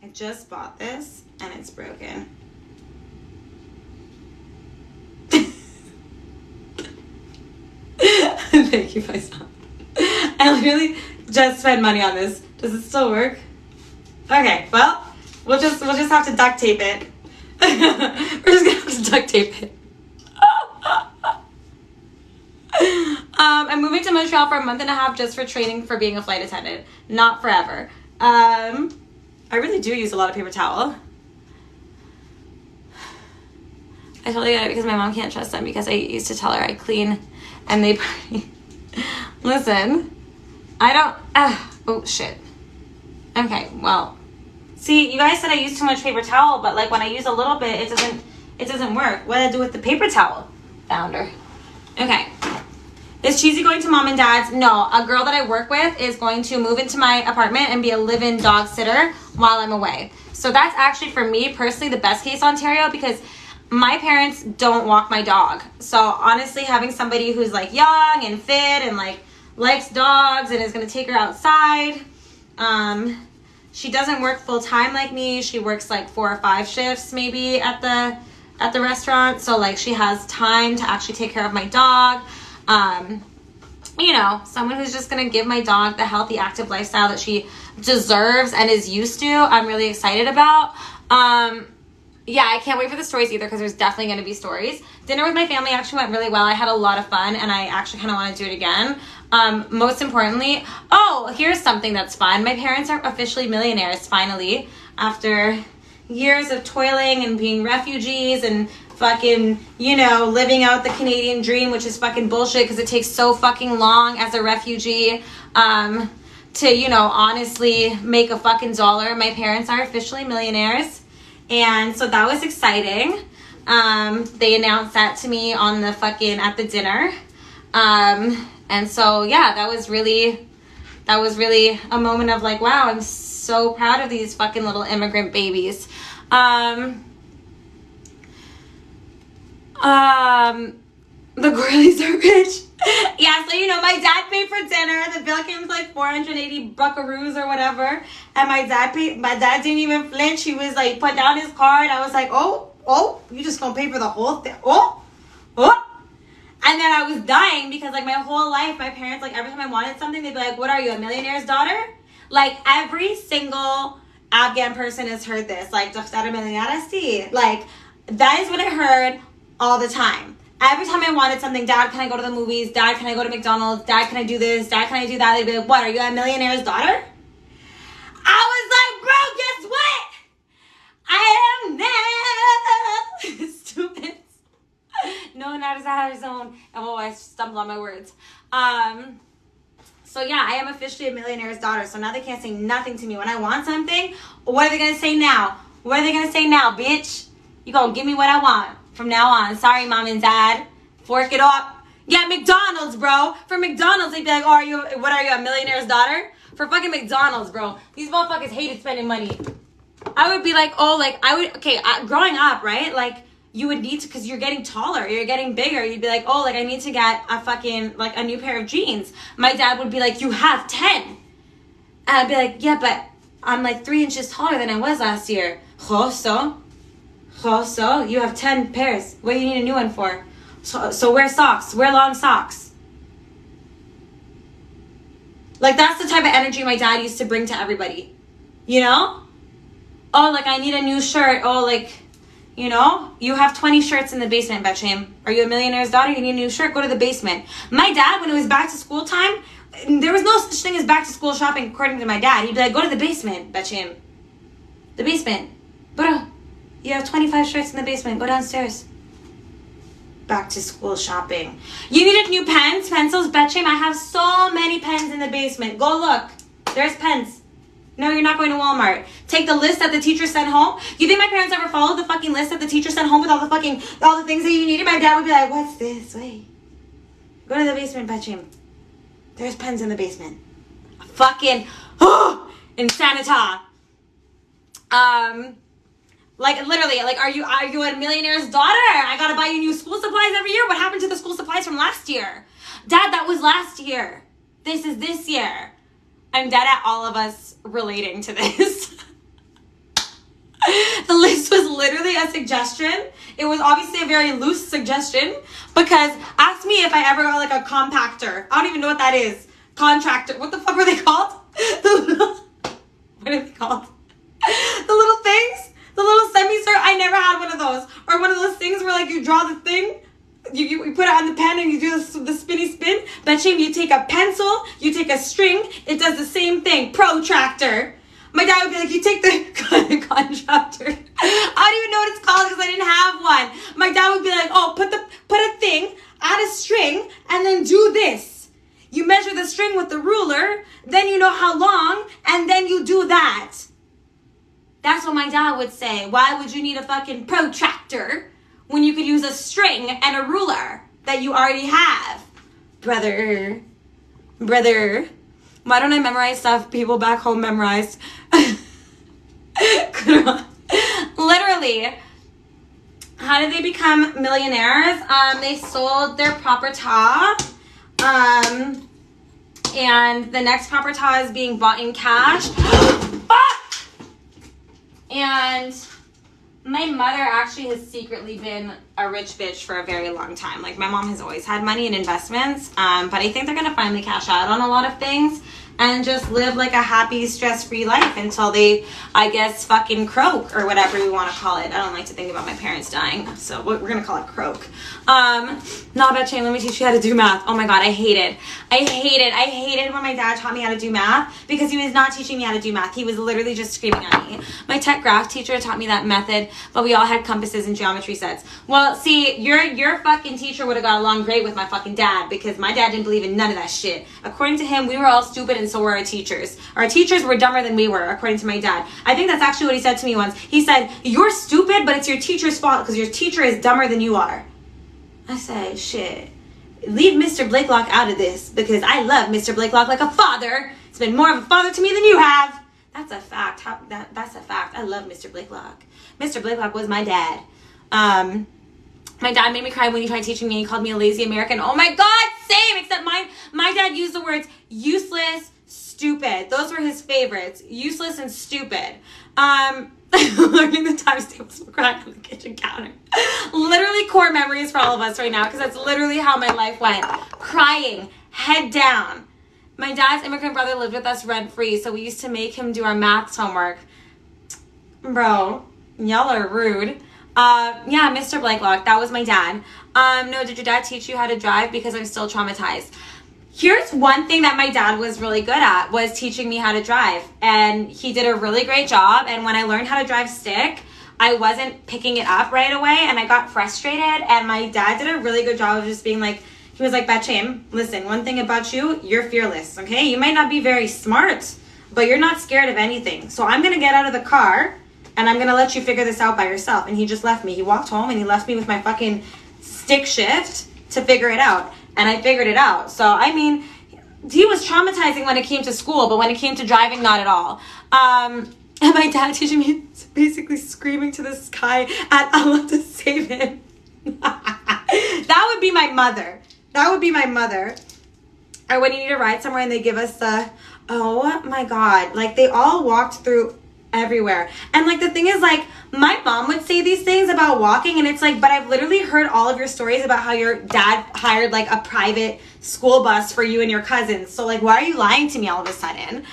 I just bought this and it's broken. Thank you, Faisal. I literally just spent money on this. Does it still work? Okay, well, we'll just have to duct tape it. We're just gonna have to duct tape it. I'm moving to Montreal for a month and a half just for training for being a flight attendant. Not forever. I really do use a lot of paper towel. I totally get it because my mom can't trust them because I used to tell her I clean and they party. Listen, I don't, oh shit. Okay, well, see, you guys said I use too much paper towel, but like when I use a little bit, it doesn't work. What do I do with the paper towel? Founder. Okay. Is Cheesy going to mom and dad's? No, a girl that I work with is going to move into my apartment and be a live-in dog sitter while I'm away. So that's actually, for me personally, the best case Ontario, because my parents don't walk my dog. So honestly, having somebody who's like young and fit and like likes dogs and is going to take her outside. She doesn't work full time like me. She works like 4 or 5 shifts maybe at the restaurant. So like she has time to actually take care of my dog. You know, someone who's just going to give my dog the healthy, active lifestyle that she deserves and is used to. I'm really excited about. Yeah, I can't wait for the stories either because there's definitely going to be stories. Dinner with my family actually went really well. I had a lot of fun and I actually kind of want to do it again. Most importantly, oh, here's something that's fun. My parents are officially millionaires finally after years of toiling and being refugees and fucking, you know, living out the Canadian dream, which is fucking bullshit because it takes so fucking long as a refugee to, you know, honestly make a fucking dollar. My parents are officially millionaires. And so that was exciting. They announced that to me on the fucking, at the dinner. And so, yeah, that was really a moment of like, wow, I'm so proud of these fucking little immigrant babies. The girlies are rich. Yeah, so, you know, my dad paid for dinner. The bill came to like 480 buckaroos or whatever. And my dad didn't even flinch. He was like, put down his card. I was like, oh, you just gonna pay for the whole thing? Oh. And then I was dying because like my whole life, my parents, like every time I wanted something, they'd be like, what are you, a millionaire's daughter? Like every single Afghan person has heard this. Like, Doctora Millionaire, sí. Like, that is what I heard all the time. Every time I wanted something, Dad, can I go to the movies? Dad, can I go to McDonald's? Dad, can I do this? Dad, can I do that? They'd be like, what, are you a millionaire's daughter? I was like, bro, guess what? I am now. Stupid. No, not as out of his own. Oh, I stumbled on my words. So yeah, I am officially a millionaire's daughter. So now they can't say nothing to me. When I want something, what are they going to say now? What are they going to say now, bitch? You gonna give me what I want from now on. Sorry, Mom and Dad. Fork it up. Yeah, McDonald's, bro. For McDonald's, they'd be like, oh, what are you, a millionaire's daughter? For fucking McDonald's, bro. These motherfuckers hated spending money. I would be like, growing up, right? Like, you would need to, because you're getting taller, you're getting bigger. You'd be like, oh, like, I need to get a fucking, like, a new pair of jeans. My dad would be like, you have 10. And I'd be like, yeah, but I'm like 3 inches taller than I was last year. So you have 10 pairs. What do you need a new one for? So wear socks. Wear long socks. Like, that's the type of energy my dad used to bring to everybody. You know? Oh, like, I need a new shirt. Oh, like, you know? You have 20 shirts in the basement, Betcham. Are you a millionaire's daughter? You need a new shirt? Go to the basement. My dad, when it was back to school time, there was no such thing as back to school shopping, according to my dad. He'd be like, go to the basement, Betcham. The basement. Bro, you have 25 shirts in the basement. Go downstairs. Back to school shopping. You needed new pens, pencils, Betcham. I have so many pens in the basement. Go look. There's pens. No, you're not going to Walmart. Take the list that the teacher sent home. You think my parents ever followed the fucking list that the teacher sent home with all the things that you needed? My dad would be like, what's this? Wait. Go to the basement, Betcham. There's pens in the basement. Fucking insanita. Like, literally, like, are you a millionaire's daughter? I gotta buy you new school supplies every year. What happened to the school supplies from last year? Dad, that was last year. This is this year. I'm dead at all of us relating to this. The list was literally a suggestion. It was obviously a very loose suggestion because ask me if I ever got like a compactor. I don't even know what that is. Contractor. What the fuck were they called? What are they called? The little things? The little semi-cert? I never had one of those. Or one of those things where like you draw the thing, you put it on the pen and you do the spinny spin. Betcham, you take a pencil, you take a string, it does the same thing. Protractor. My dad would be like, you take the contractor. I don't even know what it's called because I didn't have one. My dad would be like, oh, put a thing, add a string, and then do this. You measure the string with the ruler, then you know how long, and then you do that. That's what my dad would say. Why would you need a fucking protractor when you could use a string and a ruler that you already have? Brother. Why don't I memorize stuff people back home memorized? Literally. How did they become millionaires? They sold their property. And the next property is being bought in cash. Fuck! And my mother actually has secretly been a rich bitch for a very long time. Like, my mom has always had money in investments. But I think they're going to finally cash out on a lot of things and just live like a happy, stress-free life until they, I guess, fucking croak or whatever we want to call it. I don't like to think about my parents dying, so we're going to call it croak. Not bad, Shane. Let me teach you how to do math. Oh my God, I hated when my dad taught me how to do math because he was not teaching me how to do math. He was literally just screaming at me. My tech graph teacher taught me that method, but we all had compasses and geometry sets. Well, see, your fucking teacher would have got along great with my fucking dad because my dad didn't believe in none of that shit. According to him, we were all stupid and so were our teachers. Our teachers were dumber than we were, according to my dad. I think that's actually what he said to me once. He said, "You're stupid, but it's your teacher's fault because your teacher is dumber than you are." I said, shit, leave Mr. Blakelock out of this because I love Mr. Blakelock like a father. He's been more of a father to me than you have. That's a fact. That's a fact. I love Mr. Blakelock. Mr. Blakelock was my dad. My dad made me cry when he tried teaching me. He called me a lazy American. Oh my God, same, except my dad used the words useless, stupid. Those were his favorites, useless and stupid. Learning the times tables for crying on the kitchen counter. Literally core memories for all of us right now because that's literally how my life went. Crying, head down. My dad's immigrant brother lived with us rent-free, so we used to make him do our maths homework. Bro, y'all are rude. Yeah, Mr. Blakelock, that was my dad. No, did your dad teach you how to drive? Because I'm still traumatized. Here's one thing that my dad was really good at was teaching me how to drive. And he did a really great job. And when I learned how to drive stick, I wasn't picking it up right away. And I got frustrated. And my dad did a really good job of just being like, he was like, Batcham, listen, one thing about you, you're fearless, okay? You might not be very smart, but you're not scared of anything. So I'm going to get out of the car and I'm going to let you figure this out by yourself. And he just left me. He walked home and he left me with my fucking stick shift to figure it out. And I figured it out. So, I mean, he was traumatizing when it came to school, but when it came to driving, not at all. And my dad teaching me basically screaming to the sky at Allah to save him. That would be my mother. That would be my mother. Or when you need to ride somewhere and they give us the, oh my God. Like, they all walked through everywhere. And like, the thing is, like, my mom would say these things about walking and it's like, but I've literally heard all of your stories about how your dad hired like a private school bus for you and your cousins. So like, why are you lying to me all of a sudden?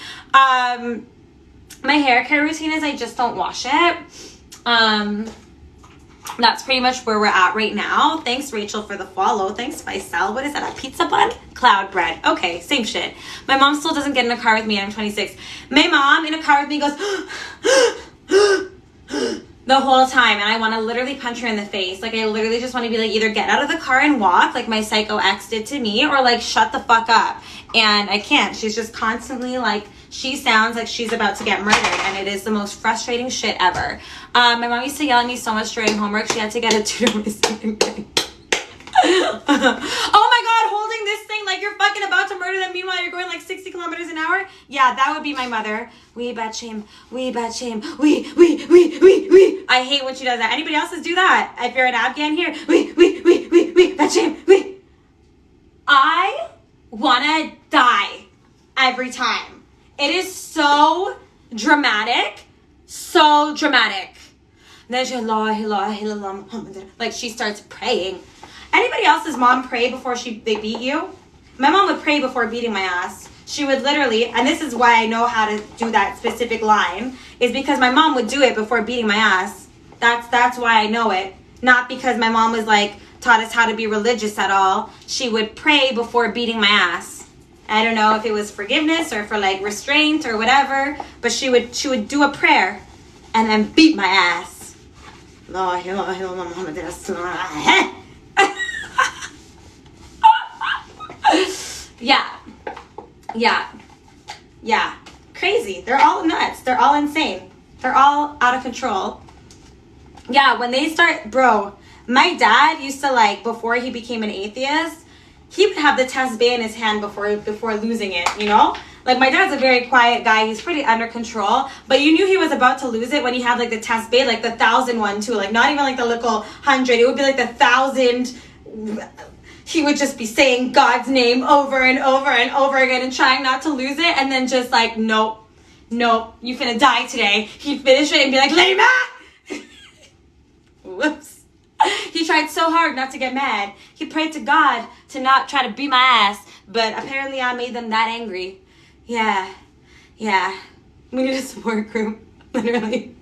My hair care routine is I just don't wash it. That's pretty much where we're at right now. Thanks, Rachel, for the follow. Thanks, Faisal. What is that, a pizza bun? Cloud bread. Okay, same shit. My mom still doesn't get in a car with me and I'm 26. My mom in a car with me goes the whole time and I want to literally punch her in the face. Like, I literally just want to be like, either get out of the car and walk like my psycho ex did to me, or like shut the fuck up. And I can't. She's just constantly like, she sounds like she's about to get murdered, and it is the most frustrating shit ever. My mom used to yell at me so much during homework, she had to get a tutor with something. Oh my God, holding this thing like you're fucking about to murder them, meanwhile you're going like 60 kilometers an hour. Yeah, that would be my mother. We bad shame. We bad shame. We. I hate when she does that. Anybody else's do that? If you're an Afghan here, we bad shame. We. I wanna die every time. It is so dramatic. So dramatic. Like, she starts praying. Anybody else's mom pray before they beat you? My mom would pray before beating my ass. She would literally, and this is why I know how to do that specific line, is because my mom would do it before beating my ass. That's why I know it. Not because my mom was like, taught us how to be religious at all. She would pray before beating my ass. I don't know if it was forgiveness or for like restraint or whatever, but she would do a prayer and then beat my ass. Yeah. Crazy. They're all nuts. They're all insane. They're all out of control. Yeah, when they start, bro, my dad used to, like, before he became an atheist, he would have the tasbih in his hand before losing it, you know? Like, my dad's a very quiet guy. He's pretty under control. But you knew he was about to lose it when he had, like, the test bait, like, the 1,000 one, too. Like, not even, like, the little 100. It would be, like, the 1,000. He would just be saying God's name over and over and over again and trying not to lose it. And then just, like, nope, you finna die today. He'd finish it and be like, Lema! Whoops. He tried so hard not to get mad. He prayed to God to not try to beat my ass. But apparently I made them that angry. Yeah. We need a support group. Literally.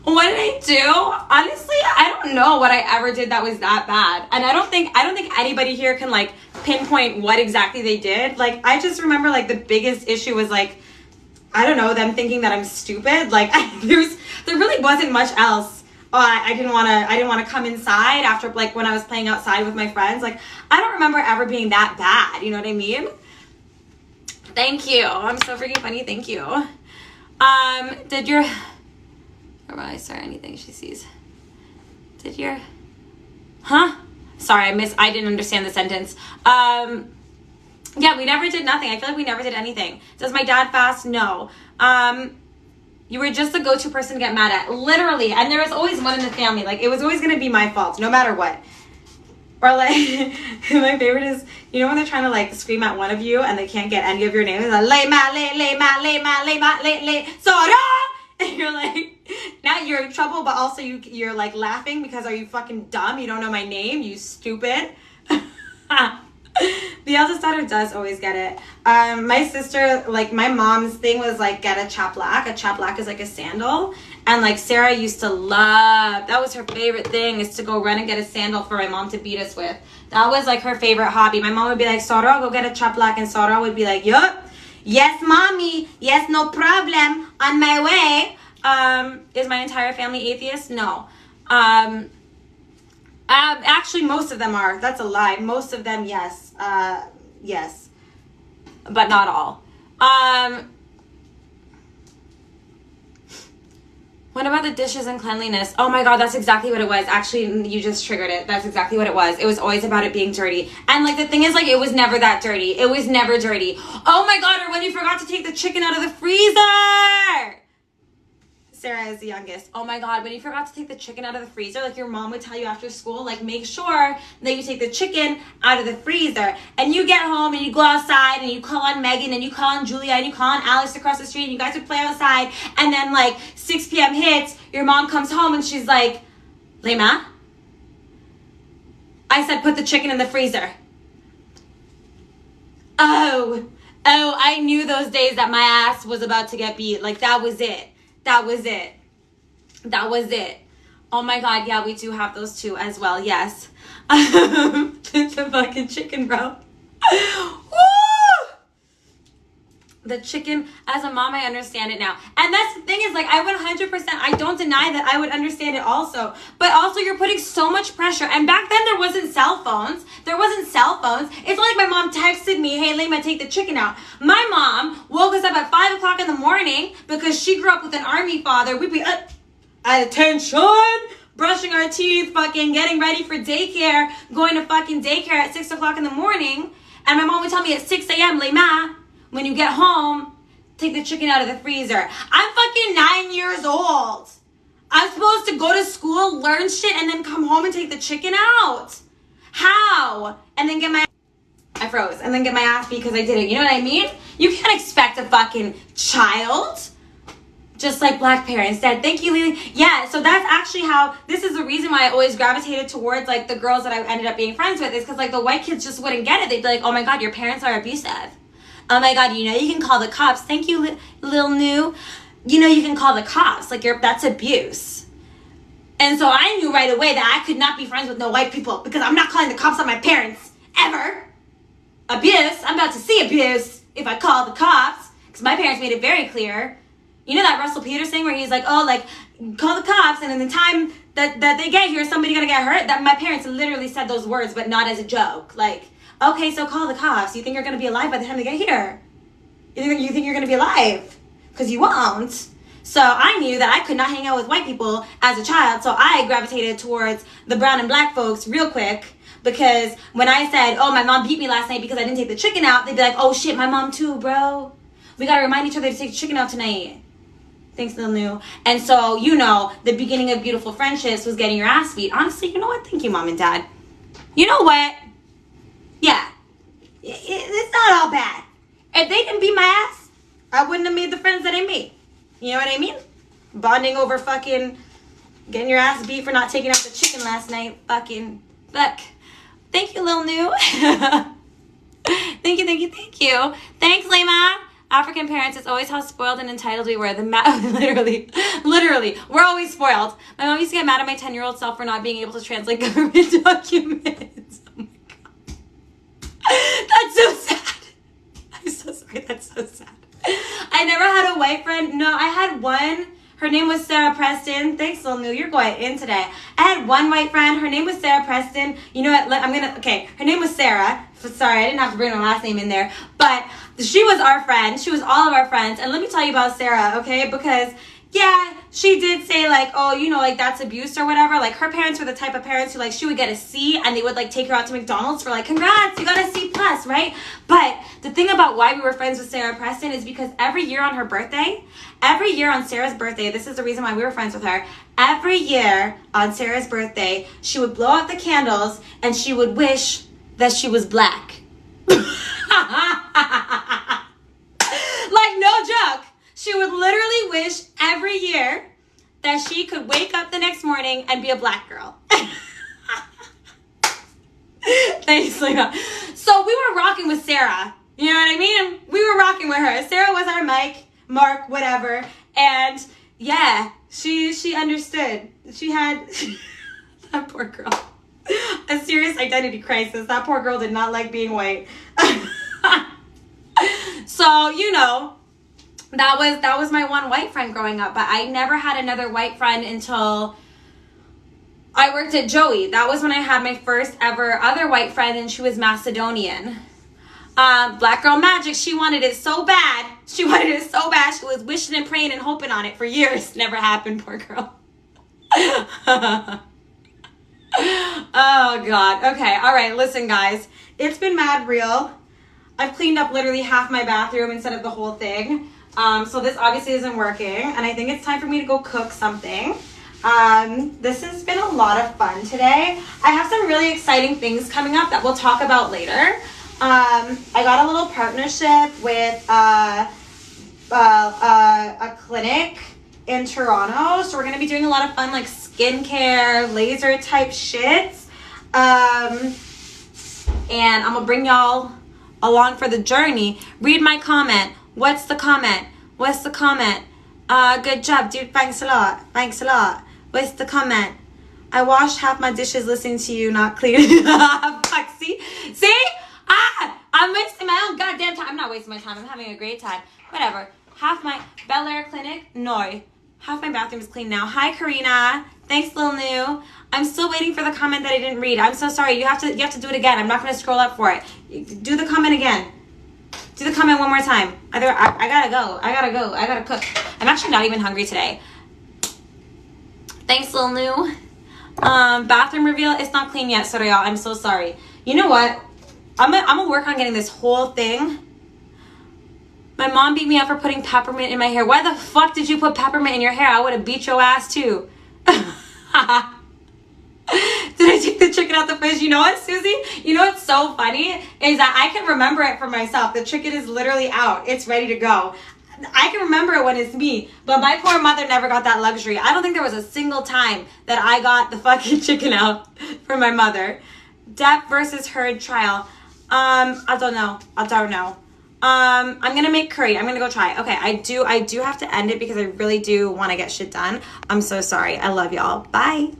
What did I do? Honestly, I don't know what I ever did that was that bad. And I don't think anybody here can, like, pinpoint what exactly they did. Like, I just remember, like, the biggest issue was, like, I don't know, them thinking that I'm stupid. Like, there really wasn't much else. Oh, I didn't want to come inside after, like, when I was playing outside with my friends. Like, I don't remember ever being that bad. You know what I mean? Thank you. I'm so freaking funny. Thank you. Did your... Or will I start anything she sees? Did your... Huh? Sorry, I didn't understand the sentence. Yeah, we never did nothing. I feel like we never did anything. Does my dad fast? No. You were just the go-to person to get mad at. Literally. And there was always one in the family. Like, it was always going to be my fault, no matter what. Or, like, my favorite is, you know when they're trying to, like, scream at one of you and they can't get any of your names? Like, le, Sora! And you're like, now you're in trouble, but also you're, like, laughing because are you fucking dumb? You don't know my name, you stupid. The eldest daughter does always get it. My sister, like, my mom's thing was, like, get a chaplak. A chaplak is, like, a sandal. And, like, Sarah used to love, that was her favorite thing, is to go run and get a sandal for my mom to beat us with. That was, like, her favorite hobby. My mom would be like, Sora, go get a chaplak. And Sora would be like, yup. Yes, mommy. Yes, no problem. On my way. Is my entire family atheist? No. Actually, most of them are. That's a lie. Most of them, yes. Yes. But not all. What about the dishes and cleanliness? Oh my God, that's exactly what it was. Actually, you just triggered it. That's exactly what it was. It was always about it being dirty. And, like, the thing is, like, it was never that dirty. It was never dirty. Oh my God, or when you forgot to take the chicken out of the freezer. Sarah is the youngest. Oh my God, when you forgot to take the chicken out of the freezer, like, your mom would tell you after school, like, make sure that you take the chicken out of the freezer. And you get home and you go outside and you call on Megan and you call on Julia and you call on Alex across the street and you guys would play outside. And then, like, 6 p.m. hits, your mom comes home and she's like, Lema, I said put the chicken in the freezer. Oh, I knew those days that my ass was about to get beat. Like, that was it. That was it. Oh my God, yeah, we do have those too as well, yes. The fucking chicken, bro. Woo! The chicken, as a mom, I understand it now. And that's the thing is, like, I would 100%, I don't deny that I would understand it also. But also, you're putting so much pressure. And back then, there wasn't cell phones. It's like my mom texted me, hey, Lema, take the chicken out. My mom woke us up at 5 o'clock in the morning because she grew up with an army father. We'd be at attention, brushing our teeth, fucking getting ready for daycare, going to fucking daycare at 6 o'clock in the morning. And my mom would tell me at 6 a.m., Lema, when you get home, take the chicken out of the freezer. I'm fucking 9 years old. I'm supposed to go to school, learn shit, and then come home and take the chicken out. How? And then I froze. And then get my ass beat because I did it. You know what I mean? You can't expect a fucking child. Just like black parents said. Thank you, Lily. Yeah, so that's actually how, this is the reason why I always gravitated towards, like, the girls that I ended up being friends with, is because, like, the white kids just wouldn't get it. They'd be like, oh my God, your parents are abusive. Oh my God, you know you can call the cops. Thank you, Lil New. You know you can call the cops. Like, that's abuse. And so I knew right away that I could not be friends with no white people because I'm not calling the cops on my parents. Ever. Abuse. I'm about to see abuse if I call the cops. Because my parents made it very clear. You know that Russell Peters thing where he's like, oh, like, call the cops, and in the time that they get here, somebody gonna get hurt? That my parents literally said those words, but not as a joke. Like, okay, so call the cops. You think you're gonna be alive by the time they get here? You think you're gonna be alive? Because you won't. So I knew that I could not hang out with white people as a child, so I gravitated towards the brown and black folks real quick. because when I said, oh, my mom beat me last night because I didn't take the chicken out, they'd be like, oh shit, my mom too, bro. We gotta remind each other to take the chicken out tonight. Thanks, Lil New. And so, you know, the beginning of beautiful friendships was getting your ass beat. Honestly, you know what? Thank you, Mom and Dad. You know what? Yeah. It's not all bad. If they didn't beat my ass, I wouldn't have made the friends that I made. You know what I mean? Bonding over fucking getting your ass beat for not taking out the chicken last night. Fucking fuck. Thank you, Lil New. Thank you. Thanks, Lema. African parents, it's always how spoiled and entitled we were. Literally, we're always spoiled. My mom used to get mad at my 10-year-old self for not being able to translate government documents. Oh my God. That's so sad. I'm so sorry, that's so sad. I never had a white friend. No, I had one. Her name was Sarah Preston. Thanks, Lil New. You're going in today. I had one white friend. Her name was Sarah Preston. You know what? Okay. Her name was Sarah. Sorry, I didn't have to bring her last name in there. But she was our friend. She was all of our friends. And let me tell you about Sarah, okay? Because, yeah, she did say, like, oh, you know, like, that's abuse or whatever. Like, her parents were the type of parents who, like, she would get a C and they would, like, take her out to McDonald's for, like, congrats, you got a C+, right? But the thing about why we were friends with Sarah Preston is because every year on Sarah's birthday, this is the reason why we were friends with her, every year on Sarah's birthday, she would blow out the candles and she would wish that she was black. Like, no joke. She would literally wish every year that she could wake up the next morning and be a black girl. Thanks, Lena. So we were rocking with Sarah. You know what I mean? We were rocking with her. Sarah was our Mark, whatever. And yeah, she understood. She had that poor girl. A serious identity crisis. That poor girl did not like being white. So, you know, that was my one white friend growing up, but I never had another white friend until I worked at Joey. That was when I had my first ever other white friend, and she was Macedonian. Black girl magic. She wanted it so bad. She was wishing and praying and hoping on it for years. Never happened, poor girl. Oh God. Okay. All right. Listen, guys, it's been mad real. I've cleaned up literally half my bathroom instead of the whole thing. So this obviously isn't working, and I think it's time for me to go cook something. This has been a lot of fun today. I have some really exciting things coming up that we'll talk about later. I got a little partnership with a clinic in Toronto, so we're gonna be doing a lot of fun like skincare, laser type shits. And I'm gonna bring y'all along for the journey. Read my comment. What's the comment? Good job, dude. Thanks a lot. What's the comment? I washed half my dishes listening to you, not cleaning. Fuck, see? I'm wasting my own goddamn time. I'm not wasting my time. I'm having a great time. Whatever. Half my Bel Air clinic. No. Half my bathroom is clean now. Hi, Karina. Thanks, Lil New. I'm still waiting for the comment that I didn't read. I'm so sorry. You have to do it again. I'm not going to scroll up for it. Do the comment again. Do the comment one more time. I gotta go. I gotta cook. I'm actually not even hungry today. Thanks, Lil New. Bathroom reveal. It's not clean yet, so y'all. I'm so sorry. You know what? I'm gonna work on getting this whole thing. My mom beat me up for putting peppermint in my hair. Why the fuck did you put peppermint in your hair? I would have beat your ass too. Did I take the chicken out the fridge? You know what, Susie? You know what's so funny is that I can remember it for myself. The chicken is literally out. It's ready to go. I can remember it when it's me, but my poor mother never got that luxury. I don't think there was a single time that I got the fucking chicken out for my mother. Depp versus Heard trial. I don't know. I'm gonna make curry. I'm gonna go try. Okay, I do have to end it because I really do want to get shit done. I'm so sorry. I love y'all. Bye.